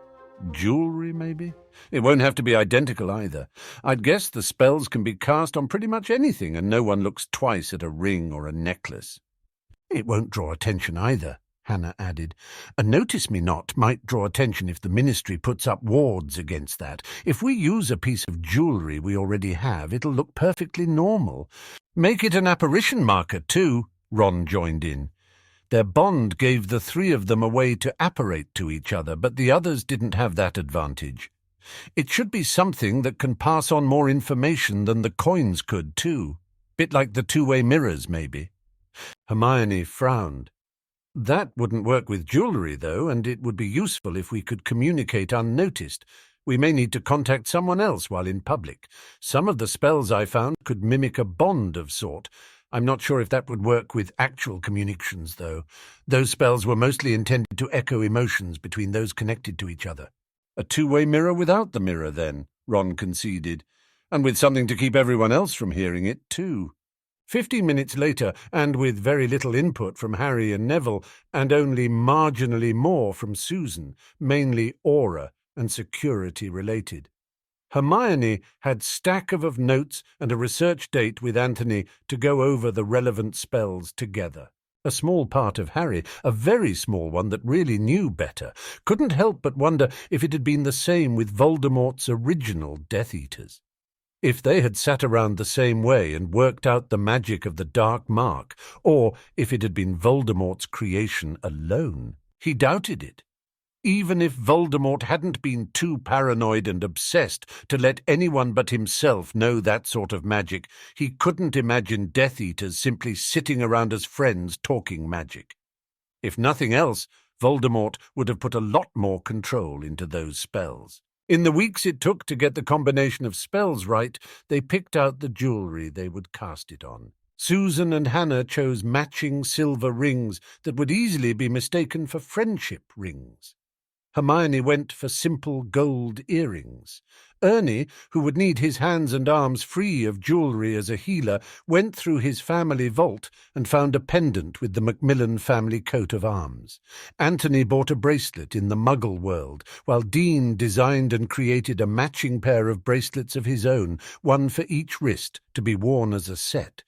"Jewelry, maybe? It won't have to be identical either. I'd guess the spells can be cast on pretty much anything, and no one looks twice at a ring or a necklace." "It won't draw attention either," Hannah added. "A notice-me-not might draw attention if the Ministry puts up wards against that. If we use a piece of jewellery we already have, it'll look perfectly normal. Make it an apparition marker, too," Ron joined in. Their bond gave the three of them a way to apparate to each other, but the others didn't have that advantage. It should be something that can pass on more information than the coins could, too. Bit like the two-way mirrors, maybe. Hermione frowned. "That wouldn't work with jewellery, though, and it would be useful if we could communicate unnoticed. We may need to contact someone else while in public. Some of the spells I found could mimic a bond of sort. I'm not sure if that would work with actual communications, though. Those spells were mostly intended to echo emotions between those connected to each other." "A two-way mirror without the mirror, then," Ron conceded. "And with something to keep everyone else from hearing it, too." 15 minutes later, and with very little input from Harry and Neville, and only marginally more from Susan, mainly aura and security-related. Hermione had stack of notes and a research date with Anthony to go over the relevant spells together. A small part of Harry, a very small one that really knew better, couldn't help but wonder if it had been the same with Voldemort's original Death Eaters. If they had sat around the same way and worked out the magic of the dark mark, or if it had been Voldemort's creation alone. He doubted it. Even if Voldemort hadn't been too paranoid and obsessed to let anyone but himself know that sort of magic, he couldn't imagine Death Eaters simply sitting around as friends talking magic. If nothing else, Voldemort would have put a lot more control into those spells. In the weeks it took to get the combination of spells right, they picked out the jewelry they would cast it on. Susan and Hannah chose matching silver rings that would easily be mistaken for friendship rings. Hermione went for simple gold earrings. Ernie, who would need his hands and arms free of jewellery as a healer, went through his family vault and found a pendant with the Macmillan family coat of arms. Anthony bought a bracelet in the Muggle world, while Dean designed and created a matching pair of bracelets of his own, one for each wrist, to be worn as a set.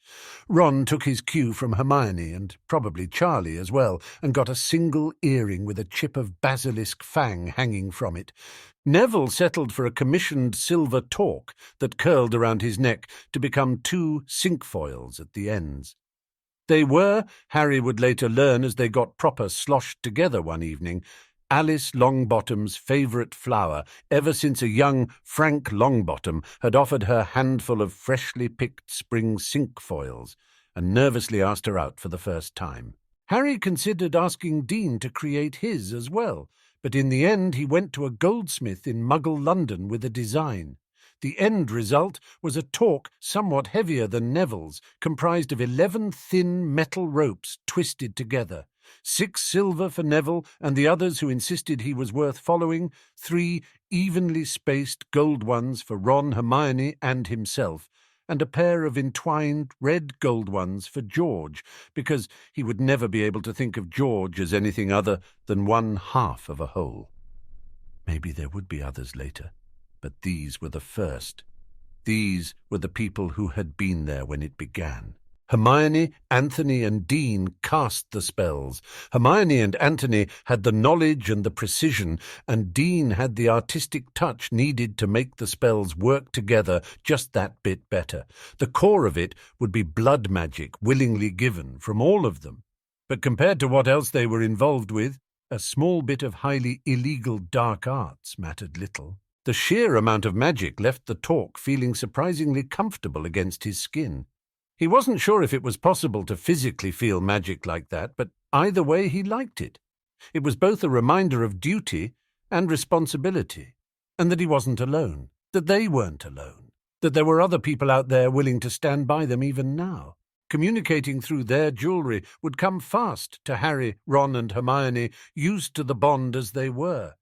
Ron took his cue from Hermione, and probably Charlie as well, and got a single earring with a chip of basilisk fang hanging from it. Neville settled for a commissioned silver torque that curled around his neck to become 2 cinquefoils at the ends. They were, Harry would later learn as they got proper sloshed together one evening, Alice Longbottom's favourite flower, ever since a young Frank Longbottom had offered her handful of freshly picked spring cinquefoils and nervously asked her out for the first time. Harry considered asking Dean to create his as well, but in the end he went to a goldsmith in Muggle London with a design. The end result was a torque somewhat heavier than Neville's, comprised of 11 thin metal ropes twisted together. 6 silver for Neville and the others who insisted he was worth following, 3 evenly spaced gold ones for Ron, Hermione, and himself, and a pair of entwined red gold ones for George, because he would never be able to think of George as anything other than one half of a whole. Maybe there would be others later, but these were the first. These were the people who had been there when it began. Hermione, Anthony, and Dean cast the spells. Hermione and Anthony had the knowledge and the precision, and Dean had the artistic touch needed to make the spells work together just that bit better. The core of it would be blood magic willingly given from all of them. But compared to what else they were involved with, a small bit of highly illegal dark arts mattered little. The sheer amount of magic left the Torque feeling surprisingly comfortable against his skin. He wasn't sure if it was possible to physically feel magic like that, but either way he liked it. It was both a reminder of duty and responsibility, and that he wasn't alone, that they weren't alone, that there were other people out there willing to stand by them even now. Communicating through their jewellery would come fast to Harry, Ron and Hermione, used to the bond as they were.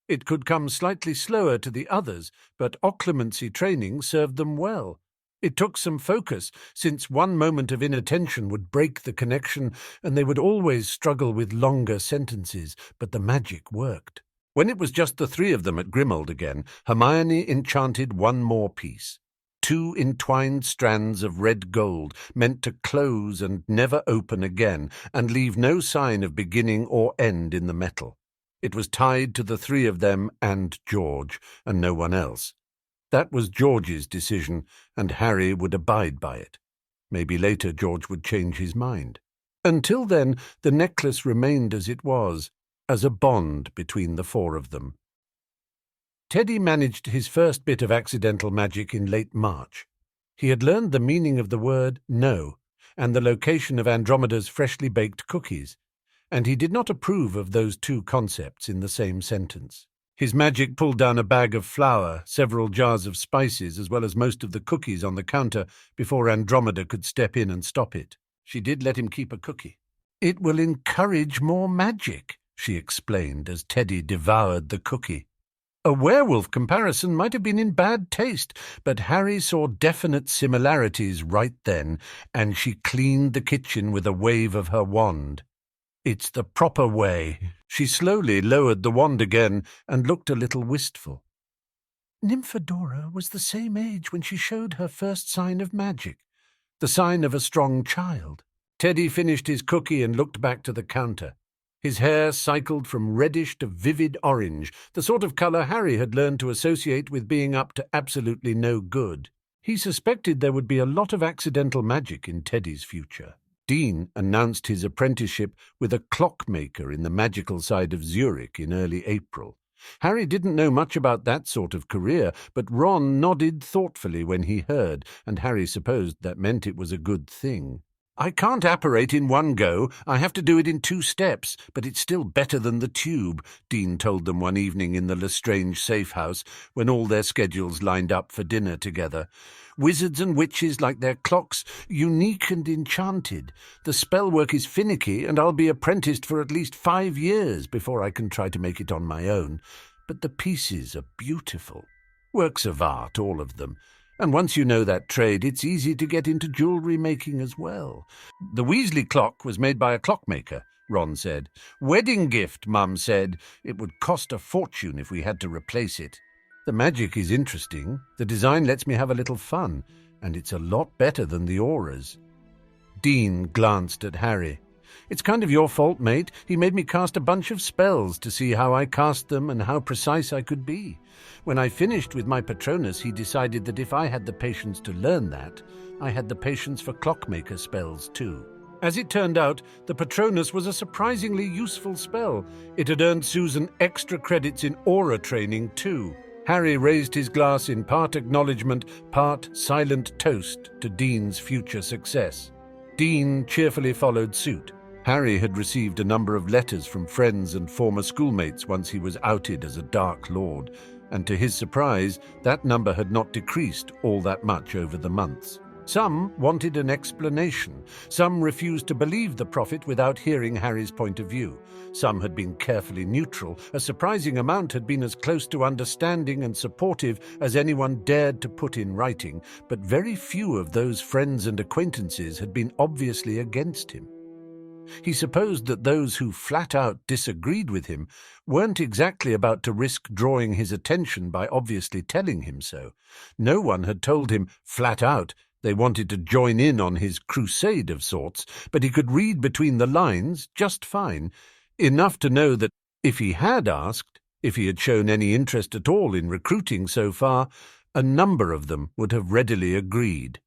It could come slightly slower to the others, but occlumency training served them well. It took some focus, since one moment of inattention would break the connection, and they would always struggle with longer sentences, but the magic worked. When it was just the 3 of them at Grimmauld again, Hermione enchanted one more piece. 2 entwined strands of red gold, meant to close and never open again, and leave no sign of beginning or end in the metal. It was tied to the 3 of them and George, and no one else. That was George's decision, and Harry would abide by it. Maybe later George would change his mind. Until then, the necklace remained as it was, as a bond between the 4 of them. Teddy managed his first bit of accidental magic in late March. He had learned the meaning of the word no, and the location of Andromeda's freshly baked cookies, and he did not approve of those 2 concepts in the same sentence. His magic pulled down a bag of flour, several jars of spices, as well as most of the cookies on the counter before Andromeda could step in and stop it. She did let him keep a cookie. "It will encourage more magic," she explained as Teddy devoured the cookie. A werewolf comparison might have been in bad taste, but Harry saw definite similarities right then, and she cleaned the kitchen with a wave of her wand. "It's the proper way." She slowly lowered the wand again and looked a little wistful. Nymphadora was the same age when she showed her first sign of magic, the sign of a strong child. Teddy finished his cookie and looked back to the counter. His hair cycled from reddish to vivid orange, the sort of colour Harry had learned to associate with being up to absolutely no good. He suspected there would be a lot of accidental magic in Teddy's future. Dean announced his apprenticeship with a clockmaker in the magical side of Zurich in early April. Harry didn't know much about that sort of career, but Ron nodded thoughtfully when he heard, and Harry supposed that meant it was a good thing. I can't apparate in one go. I have to do it in 2 steps, but it's still better than the tube, Dean told them one evening in the Lestrange safe house when all their schedules lined up for dinner together. Wizards and witches like their clocks, unique and enchanted. The spell work is finicky, and I'll be apprenticed for at least 5 years before I can try to make it on my own. But the pieces are beautiful. Works of art, all of them. And once you know that trade, it's easy to get into jewellery making as well. The Weasley clock was made by a clockmaker, Ron said. Wedding gift, Mum said. It would cost a fortune if we had to replace it. The magic is interesting. The design lets me have a little fun, and it's a lot better than the auras. Dean glanced at Harry. It's kind of your fault, mate. He made me cast a bunch of spells to see how I cast them and how precise I could be. When I finished with my Patronus, he decided that if I had the patience to learn that, I had the patience for clockmaker spells too. As it turned out, the Patronus was a surprisingly useful spell. It had earned Susan extra credits in aura training too. Harry raised his glass in part acknowledgement, part silent toast to Dean's future success. Dean cheerfully followed suit. Harry had received a number of letters from friends and former schoolmates once he was outed as a Dark Lord, and to his surprise, that number had not decreased all that much over the months. Some wanted an explanation. Some refused to believe the prophet without hearing Harry's point of view. Some had been carefully neutral. A surprising amount had been as close to understanding and supportive as anyone dared to put in writing, but very few of those friends and acquaintances had been obviously against him. He supposed that those who flat out disagreed with him weren't exactly about to risk drawing his attention by obviously telling him so. No one had told him flat out they wanted to join in on his crusade of sorts, but he could read between the lines just fine, enough to know that if he had asked, if he had shown any interest at all in recruiting so far, a number of them would have readily agreed.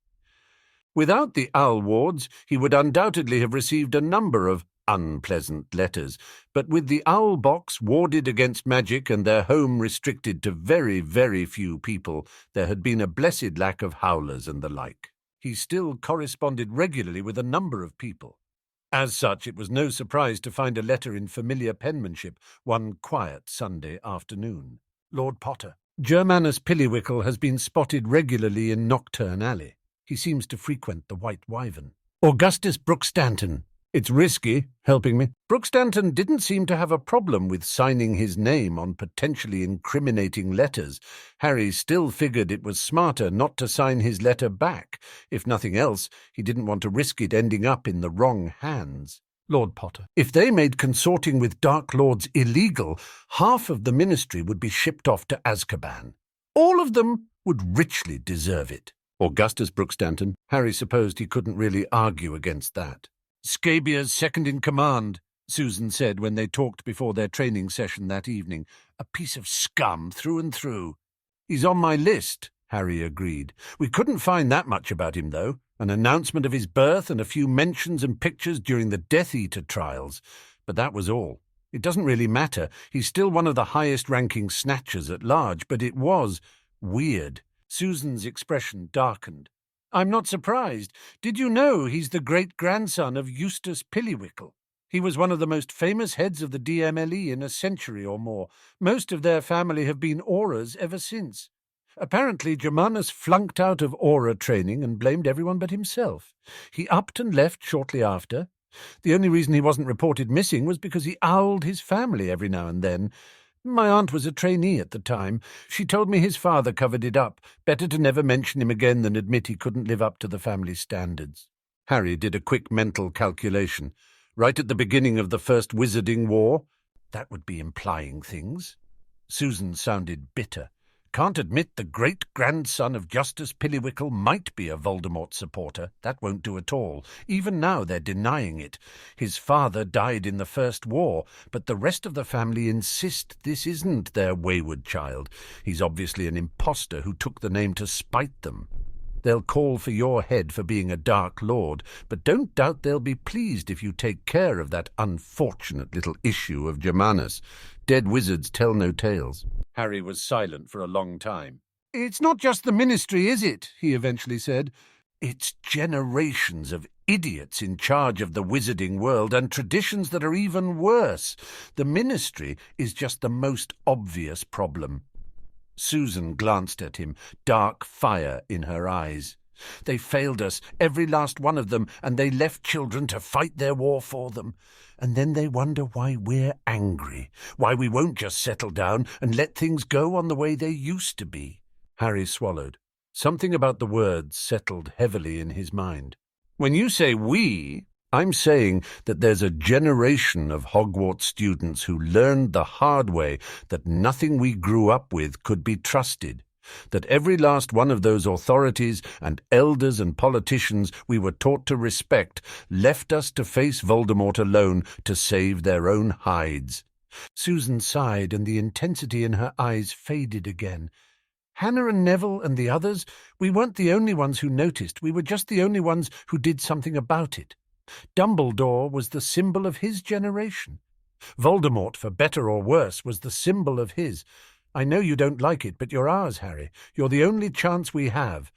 Without the owl wards, he would undoubtedly have received a number of unpleasant letters, but with the owl box warded against magic and their home restricted to very, very few people, there had been a blessed lack of howlers and the like. He still corresponded regularly with a number of people. As such, it was no surprise to find a letter in familiar penmanship one quiet Sunday afternoon. Lord Potter. Germanus Piliwickle has been spotted regularly in Nocturne Alley. He seems to frequent the White Wyvern. Augustus Brookstanton. It's risky, helping me. Brookstanton didn't seem to have a problem with signing his name on potentially incriminating letters. Harry still figured it was smarter not to sign his letter back. If nothing else, he didn't want to risk it ending up in the wrong hands. Lord Potter. If they made consorting with Dark Lords illegal, half of the ministry would be shipped off to Azkaban. All of them would richly deserve it. Augustus Brookstanton. Harry supposed he couldn't really argue against that. Scabia's second-in-command, Susan said when they talked before their training session that evening. A piece of scum through and through. He's on my list, Harry agreed. We couldn't find that much about him, though. An announcement of his birth and a few mentions and pictures during the Death Eater trials. But that was all. It doesn't really matter. He's still one of the highest-ranking snatchers at large, but it was weird. Susan's expression darkened. I'm not surprised. Did you know he's the great-grandson of Eustace Piliwickle? He was one of the most famous heads of the DMLE in a century or more. Most of their family have been auras ever since. Apparently, Germanus flunked out of aura training and blamed everyone but himself. He upped and left shortly after. The only reason he wasn't reported missing was because he owled his family every now and then. My aunt was a trainee at the time. She told me his father covered it up. Better to never mention him again than admit he couldn't live up to the family standards. Harry did a quick mental calculation. Right at the beginning of the First Wizarding War? That would be implying things. Susan sounded bitter. Can't admit the great-grandson of Justice Piliwickle might be a Voldemort supporter. That won't do at all. Even now they're denying it. His father died in the First War, but the rest of the family insist this isn't their wayward child. He's obviously an impostor who took the name to spite them. They'll call for your head for being a Dark Lord, but don't doubt they'll be pleased if you take care of that unfortunate little issue of Germanus. Dead wizards tell no tales. Harry was silent for a long time. It's not just the ministry, is it? He eventually said. It's generations of idiots in charge of the wizarding world, and traditions that are even worse. The ministry is just the most obvious problem. Susan glanced at him, dark fire in her eyes. They failed us, every last one of them, and they left children to fight their war for them. And then they wonder why we're angry, why we won't just settle down and let things go on the way they used to be. Harry swallowed. Something about the words settled heavily in his mind. When you say we, I'm saying that there's a generation of Hogwarts students who learned the hard way that nothing we grew up with could be trusted, that every last one of those authorities and elders and politicians we were taught to respect left us to face Voldemort alone to save their own hides. Susan sighed, and the intensity in her eyes faded again. Hannah and Neville and the others, we weren't the only ones who noticed. We were just the only ones who did something about it. Dumbledore was the symbol of his generation. Voldemort, for better or worse, was the symbol of his. I know you don't like it, but you're ours, Harry. You're the only chance we have.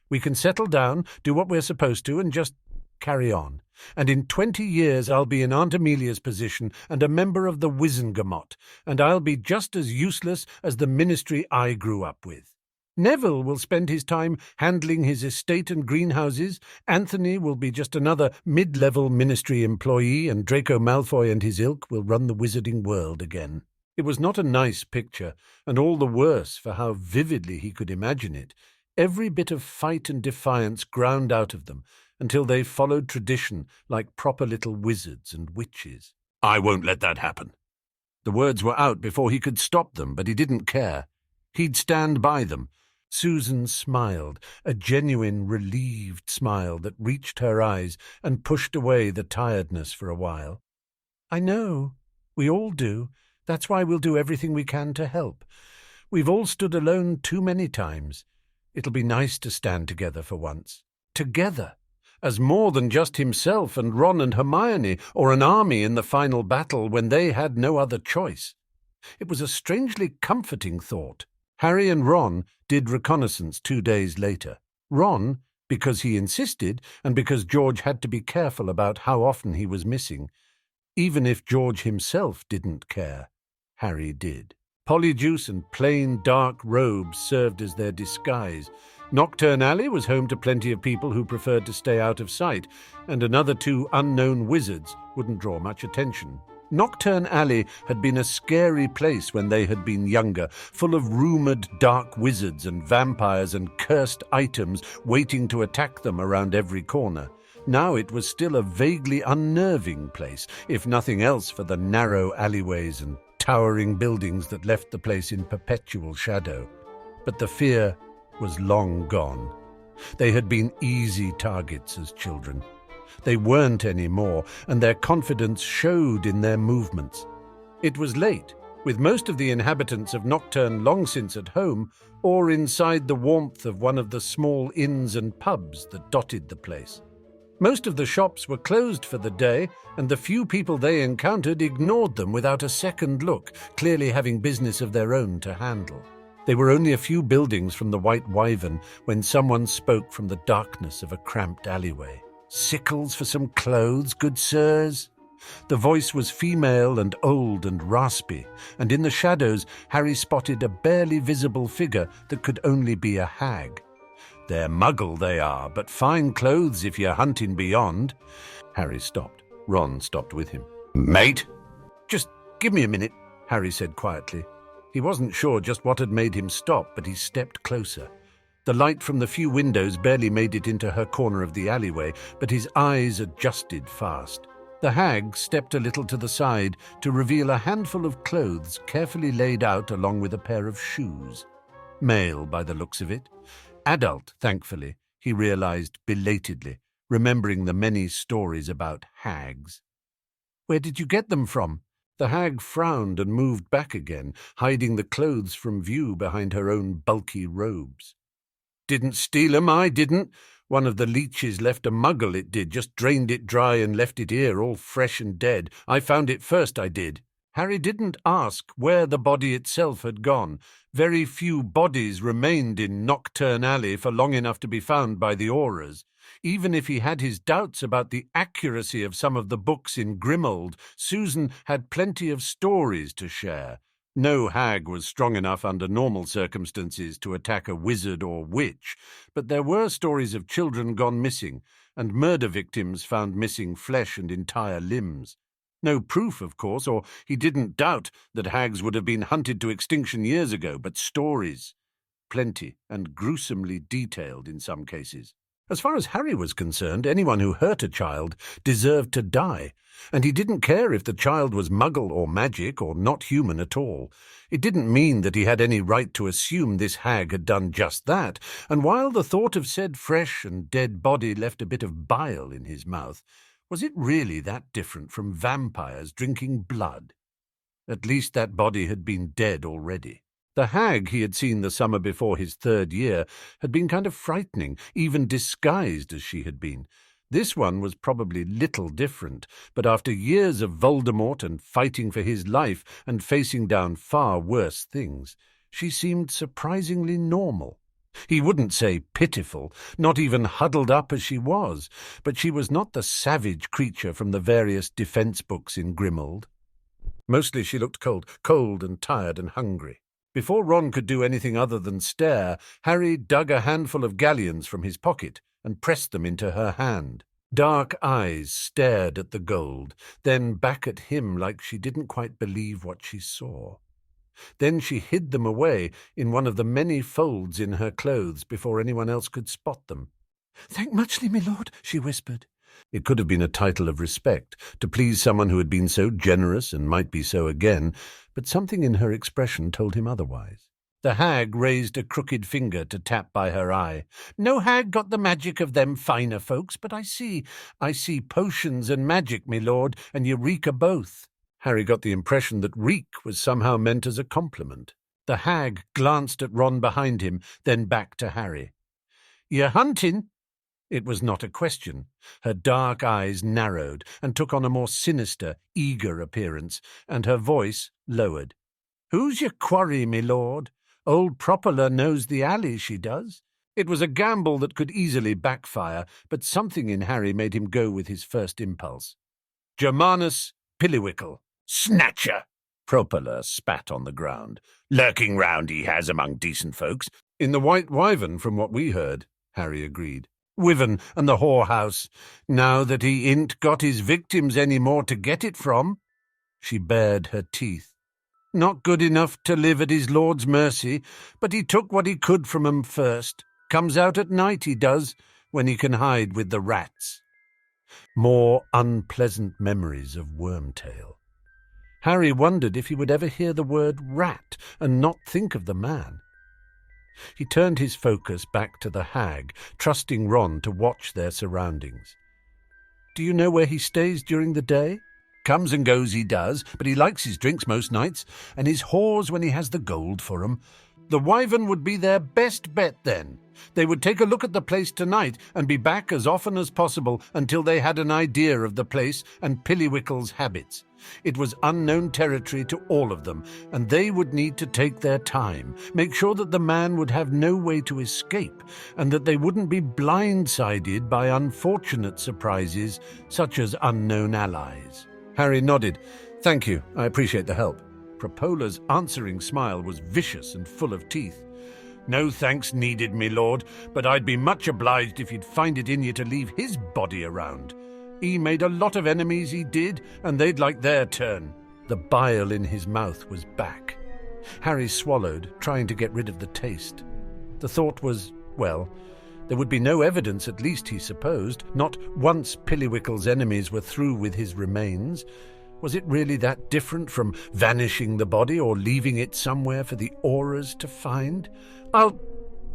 We can settle down, do what we're supposed to, and just carry on. And in 20 years I'll be in Aunt Amelia's position and a member of the Wizengamot, and I'll be just as useless as the ministry I grew up with. Neville will spend his time handling his estate and greenhouses. Anthony will be just another mid-level ministry employee, and Draco Malfoy and his ilk will run the wizarding world again. It was not a nice picture, and all the worse for how vividly he could imagine it. Every bit of fight and defiance ground out of them, until they followed tradition like proper little wizards and witches. I won't let that happen. The words were out before he could stop them, but he didn't care. He'd stand by them. Susan smiled, a genuine, relieved smile that reached her eyes and pushed away the tiredness for a while. I know. We all do. That's why we'll do everything we can to help. We've all stood alone too many times. It'll be nice to stand together for once. Together, as more than just himself and Ron and Hermione, or an army in the final battle when they had no other choice. It was a strangely comforting thought. Harry and Ron did reconnaissance 2 days later. Ron, because he insisted, and because George had to be careful about how often he was missing. Even if George himself didn't care, Harry did. Polyjuice and plain dark robes served as their disguise. Knockturn Alley was home to plenty of people who preferred to stay out of sight, and another 2 unknown wizards wouldn't draw much attention. Knockturn Alley had been a scary place when they had been younger, full of rumoured dark wizards and vampires and cursed items waiting to attack them around every corner. Now it was still a vaguely unnerving place, if nothing else for the narrow alleyways and towering buildings that left the place in perpetual shadow. But the fear was long gone. They had been easy targets as children. They weren't anymore, and their confidence showed in their movements. It was late, with most of the inhabitants of Knockturn long since at home, or inside the warmth of one of the small inns and pubs that dotted the place. Most of the shops were closed for the day, and the few people they encountered ignored them without a second look, clearly having business of their own to handle. They were only a few buildings from the White Wyvern when someone spoke from the darkness of a cramped alleyway. "Sickles for some clothes, good sirs?" The voice was female and old and raspy, and in the shadows Harry spotted a barely visible figure that could only be a hag. "They're muggle, they are, but fine clothes if you're hunting beyond." Harry stopped. Ron stopped with him. "Mate?" "Just give me a minute," Harry said quietly. He wasn't sure just what had made him stop, but he stepped closer. The light from the few windows barely made it into her corner of the alleyway, but his eyes adjusted fast. The hag stepped a little to the side to reveal a handful of clothes carefully laid out along with a pair of shoes. Male, by the looks of it. Adult, thankfully, he realized belatedly, remembering the many stories about hags. "Where did you get them from?" The hag frowned and moved back again, hiding the clothes from view behind her own bulky robes. "Didn't steal 'em, I didn't. One of the leeches left a muggle, it did, just drained it dry and left it here all fresh and dead. I found it first, I did." Harry didn't ask where the body itself had gone. Very few bodies remained in Knockturn Alley for long enough to be found by the Aurors. Even if he had his doubts about the accuracy of some of the books in Grimmauld, Susan had plenty of stories to share. No hag was strong enough under normal circumstances to attack a wizard or witch, but there were stories of children gone missing, and murder victims found missing flesh and entire limbs. No proof, of course, or he didn't doubt that hags would have been hunted to extinction years ago, but stories. Plenty, and gruesomely detailed in some cases. As far as Harry was concerned, anyone who hurt a child deserved to die, and he didn't care if the child was muggle or magic or not human at all. It didn't mean that he had any right to assume this hag had done just that, and while the thought of said fresh and dead body left a bit of bile in his mouth, was it really that different from vampires drinking blood? At least that body had been dead already. The hag he had seen the summer before his 3rd year had been kind of frightening, even disguised as she had been. This one was probably little different, but after years of Voldemort and fighting for his life and facing down far worse things, she seemed surprisingly normal. He wouldn't say pitiful, not even huddled up as she was, but she was not the savage creature from the various defence books in Grimmauld. Mostly she looked cold and tired and hungry. Before Ron could do anything other than stare, Harry dug a handful of galleons from his pocket and pressed them into her hand. Dark eyes stared at the gold, then back at him like she didn't quite believe what she saw. Then she hid them away in one of the many folds in her clothes before anyone else could spot them. "Thank muchly, my lord," she whispered. It could have been a title of respect, to please someone who had been so generous and might be so again, but something in her expression told him otherwise. The hag raised a crooked finger to tap by her eye. "No hag got the magic of them finer folks, but I see potions and magic, my lord, and Eureka both." Harry got the impression that reek was somehow meant as a compliment. The hag glanced at Ron behind him, then back to Harry. "You hunting?" It was not a question. Her dark eyes narrowed and took on a more sinister, eager appearance, and her voice lowered. "Who's your quarry, my lord? Old Propola knows the alley, she does." It was a gamble that could easily backfire, but something in Harry made him go with his first impulse. "Germanus Piliwickle." "Snatcher!" Propola spat on the ground. "Lurking round he has among decent folks." "In the White Wyvern, from what we heard," Harry agreed. "Wyvern and the whorehouse, now that he ain't got his victims any more to get it from." She bared her teeth. "Not good enough to live at his lord's mercy, but he took what he could from 'em first. Comes out at night, he does, when he can hide with the rats." More unpleasant memories of Wormtail. Harry wondered if he would ever hear the word rat and not think of the man. He turned his focus back to the hag, trusting Ron to watch their surroundings. "Do you know where he stays during the day?" "Comes and goes he does, but he likes his drinks most nights, and his whores when he has the gold for 'em. The Wyvern would be their best bet then. They would take a look at the place tonight and be back as often as possible until they had an idea of the place and Piliwickle's habits. It was unknown territory to all of them, and they would need to take their time, make sure that the man would have no way to escape, and that they wouldn't be blindsided by unfortunate surprises such as unknown allies." Harry nodded. "Thank you, I appreciate the help." Propola's answering smile was vicious and full of teeth. "No thanks needed, me lord, but I'd be much obliged if you'd find it in you to leave his body around. He made a lot of enemies, he did, and they'd like their turn." The bile in his mouth was back. Harry swallowed, trying to get rid of the taste. The thought was, well, there would be no evidence, at least he supposed, not once Piliwickle's enemies were through with his remains. Was it really that different from vanishing the body or leaving it somewhere for the Aurors to find? "I'll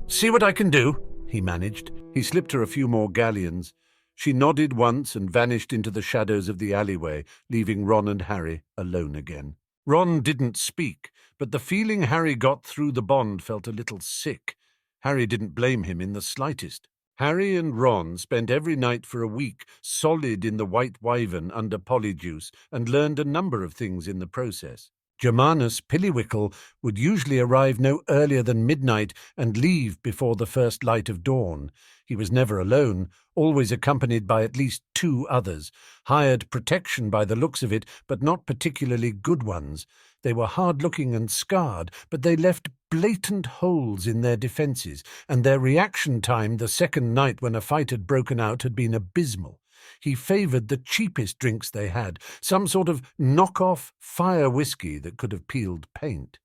see what I can do," he managed. He slipped her a few more galleons. She nodded once and vanished into the shadows of the alleyway, leaving Ron and Harry alone again. Ron didn't speak, but the feeling Harry got through the bond felt a little sick. Harry didn't blame him in the slightest. Harry and Ron spent every night for a week solid in the White Wyvern under Polyjuice and learned a number of things in the process. Germanus Piliwickle would usually arrive no earlier than midnight and leave before the first light of dawn. He was never alone, always accompanied by at least 2 others, hired protection by the looks of it, but not particularly good ones. They were hard-looking and scarred, but they left blatant holes in their defences, and their reaction time the second night when a fight had broken out had been abysmal. He favoured the cheapest drinks they had, some sort of knock-off fire whiskey that could have peeled paint.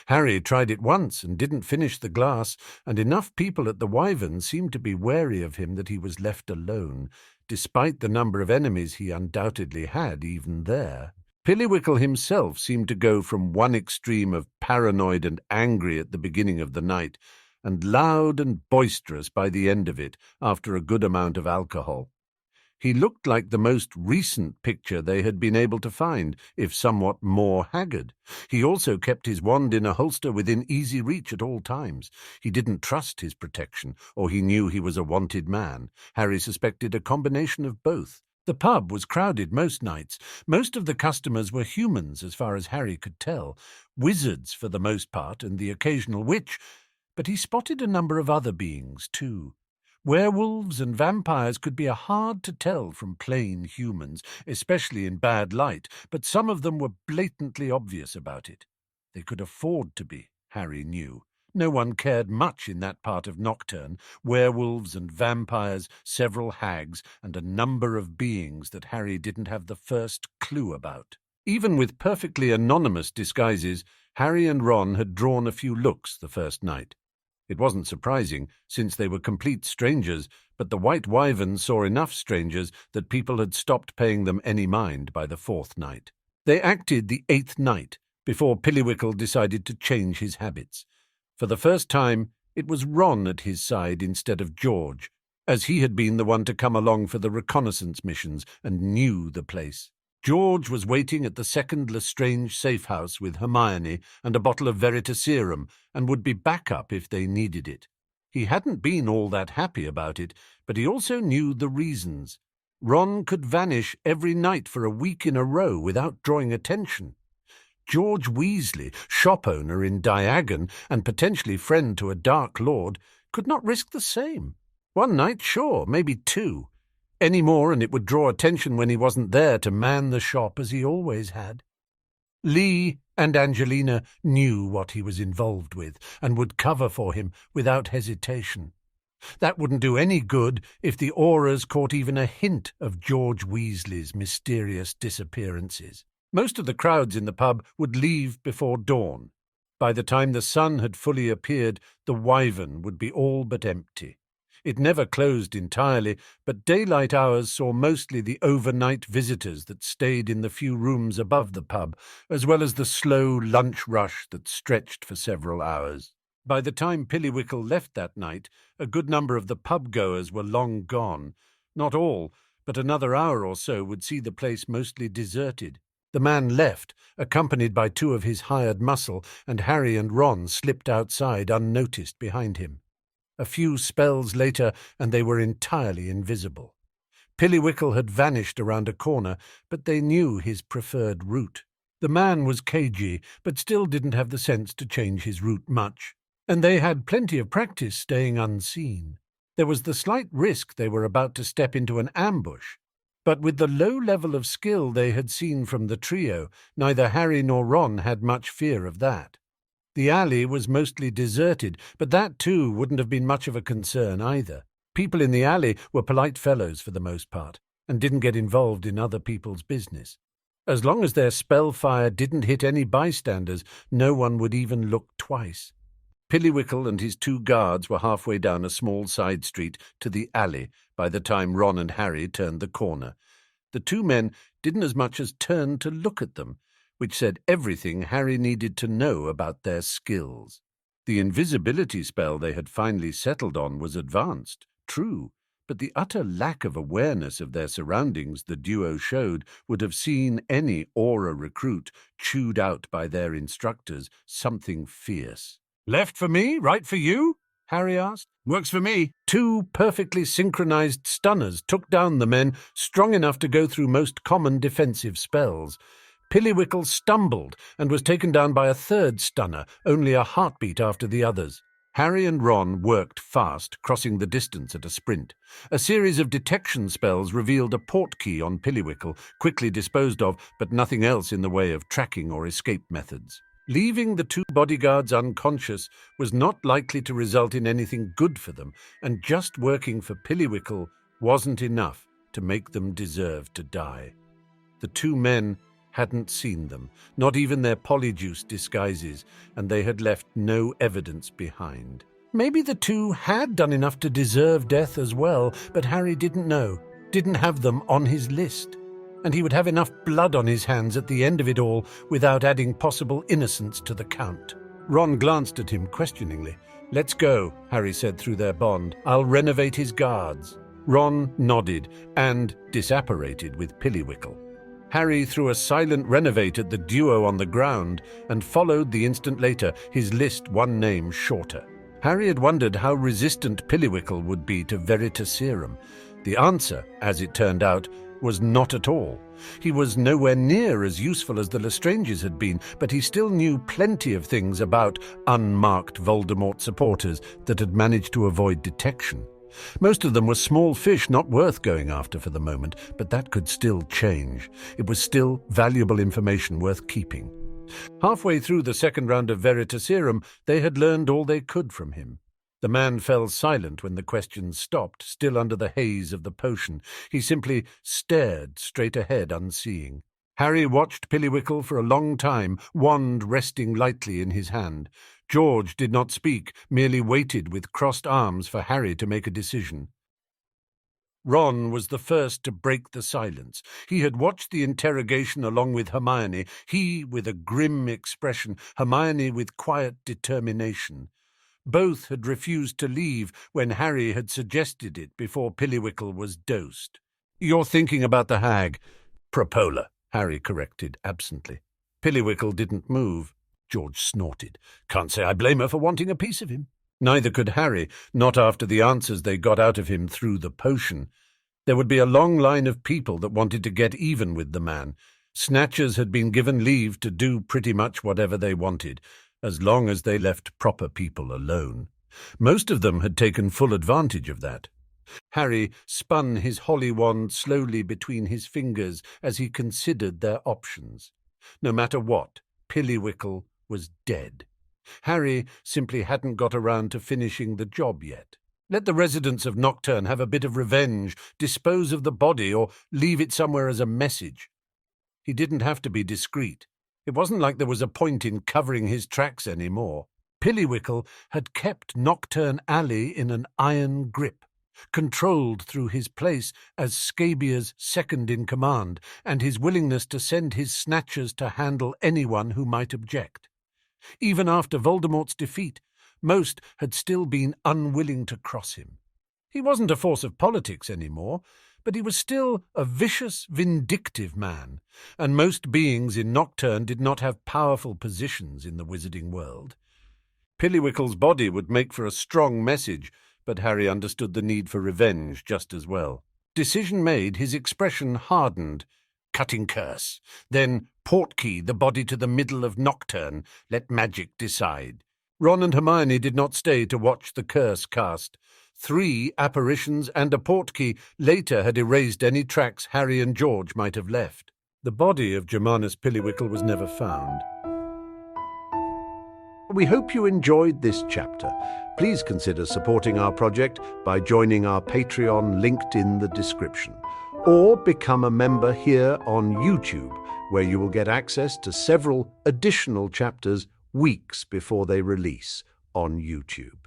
Harry tried it once and didn't finish the glass, and enough people at the Wyvern seemed to be wary of him that he was left alone, despite the number of enemies he undoubtedly had even there. Piliwickle himself seemed to go from one extreme of paranoid and angry at the beginning of the night, and loud and boisterous by the end of it, after a good amount of alcohol. He looked like the most recent picture they had been able to find, if somewhat more haggard. He also kept his wand in a holster within easy reach at all times. He didn't trust his protection, or he knew he was a wanted man. Harry suspected a combination of both. The pub was crowded most nights. Most of the customers were humans, as far as Harry could tell, wizards for the most part, and the occasional witch, but he spotted a number of other beings, too. Werewolves and vampires could be hard to tell from plain humans, especially in bad light, but some of them were blatantly obvious about it. They could afford to be, Harry knew. No one cared much in that part of Nocturne. Werewolves and vampires, several hags, and a number of beings that Harry didn't have the first clue about. Even with perfectly anonymous disguises, Harry and Ron had drawn a few looks the first night. It wasn't surprising, since they were complete strangers, but the White Wyvern saw enough strangers that people had stopped paying them any mind by the 4th night. They acted the 8th night, before Piliwickle decided to change his habits. For the first time, it was Ron at his side instead of George, as he had been the one to come along for the reconnaissance missions and knew the place. George was waiting at the second Lestrange safe house with Hermione and a bottle of Veritaserum, and would be back up if they needed it. He hadn't been all that happy about it, but he also knew the reasons. Ron could vanish every night for a week in a row without drawing attention. George Weasley, shop owner in Diagon and potentially friend to a Dark Lord, could not risk the same. One night, sure, maybe 2. Any more and it would draw attention when he wasn't there to man the shop as he always had. Lee and Angelina knew what he was involved with and would cover for him without hesitation. That wouldn't do any good if the auras caught even a hint of George Weasley's mysterious disappearances. Most of the crowds in the pub would leave before dawn. By the time the sun had fully appeared, the Wyvern would be all but empty. It never closed entirely, but daylight hours saw mostly the overnight visitors that stayed in the few rooms above the pub, as well as the slow lunch rush that stretched for several hours. By the time Piliwickle left that night, a good number of the pub-goers were long gone. Not all, but another hour or so would see the place mostly deserted. The man left, accompanied by 2 of his hired muscle, and Harry and Ron slipped outside unnoticed behind him. A few spells later, and they were entirely invisible. Piliwickle had vanished around a corner, but they knew his preferred route. The man was cagey, but still didn't have the sense to change his route much, and they had plenty of practice staying unseen. There was the slight risk they were about to step into an ambush, but with the low level of skill they had seen from the trio, neither Harry nor Ron had much fear of that. The alley was mostly deserted, but that too wouldn't have been much of a concern either. People in the alley were polite fellows for the most part, and didn't get involved in other people's business. As long as their spell fire didn't hit any bystanders, no one would even look twice. Piliwickle and his 2 guards were halfway down a small side street to the alley by the time Ron and Harry turned the corner. The 2 men didn't as much as turn to look at them, which said everything Harry needed to know about their skills. The invisibility spell they had finally settled on was advanced, true, but the utter lack of awareness of their surroundings the duo showed would have seen any aura recruit chewed out by their instructors something fierce. "Left for me, right for you?" Harry asked. Works for me. 2 perfectly synchronized stunners took down the men strong enough to go through most common defensive spells. Piliwickle stumbled and was taken down by a 3rd stunner, only a heartbeat after the others. Harry and Ron worked fast, crossing the distance at a sprint. A series of detection spells revealed a portkey on Piliwickle, quickly disposed of, but nothing else in the way of tracking or escape methods. Leaving the 2 bodyguards unconscious was not likely to result in anything good for them, and just working for Piliwickle wasn't enough to make them deserve to die. The 2 men hadn't seen them, not even their polyjuice disguises, and they had left no evidence behind. Maybe the 2 had done enough to deserve death as well, but Harry didn't know, didn't have them on his list. And he would have enough blood on his hands at the end of it all without adding possible innocence to the count. Ron glanced at him questioningly. "Let's go," Harry said through their bond. "I'll renovate his guards." Ron nodded and disapparated with Piliwickle. Harry threw a silent renovate at the duo on the ground and followed the instant later, his list 1 name shorter. Harry had wondered how resistant Piliwickle would be to Veritaserum. The answer, as it turned out, was not at all. He was nowhere near as useful as the Lestranges had been, but he still knew plenty of things about unmarked Voldemort supporters that had managed to avoid detection. Most of them were small fish not worth going after for the moment, but that could still change. It was still valuable information worth keeping. Halfway through the 2nd round of Veritaserum, they had learned all they could from him. The man fell silent when the questions stopped, still under the haze of the potion. He simply stared straight ahead, unseeing. Harry watched Piliwickle for a long time, wand resting lightly in his hand. George did not speak, merely waited with crossed arms for Harry to make a decision. Ron was the first to break the silence. He had watched the interrogation along with Hermione, he with a grim expression, Hermione with quiet determination. Both had refused to leave when Harry had suggested it before Piliwickle was dosed. "You're thinking about the hag." "Propola," Harry corrected absently. Piliwickle didn't move. George snorted. "Can't say I blame her for wanting a piece of him." Neither could Harry, not after the answers they got out of him through the potion. There would be a long line of people that wanted to get even with the man. Snatchers had been given leave to do pretty much whatever they wanted, as long as they left proper people alone. Most of them had taken full advantage of that. Harry spun his holly wand slowly between his fingers as he considered their options. No matter what, Piliwickle was dead. Harry simply hadn't got around to finishing the job yet. Let the residents of Nocturne have a bit of revenge, dispose of the body, or leave it somewhere as a message. He didn't have to be discreet. It wasn't like there was a point in covering his tracks anymore. Piliwickle had kept Nocturne Alley in an iron grip, controlled through his place as Scabia's second-in-command and his willingness to send his snatchers to handle anyone who might object. Even after Voldemort's defeat, most had still been unwilling to cross him. He wasn't a force of politics anymore, but he was still a vicious, vindictive man, and most beings in Nocturne did not have powerful positions in the wizarding world. Piliwickle's body would make for a strong message, but Harry understood the need for revenge just as well. Decision made, his expression hardened. Cutting curse. Then portkey the body to the middle of Nocturne. Let magic decide. Ron and Hermione did not stay to watch the curse cast. 3 apparitions and a portkey later had erased any tracks Harry and George might have left. The body of Germanus Piliwickle was never found. We hope you enjoyed this chapter. Please consider supporting our project by joining our Patreon linked in the description, or become a member here on YouTube, where you will get access to several additional chapters weeks before they release on YouTube.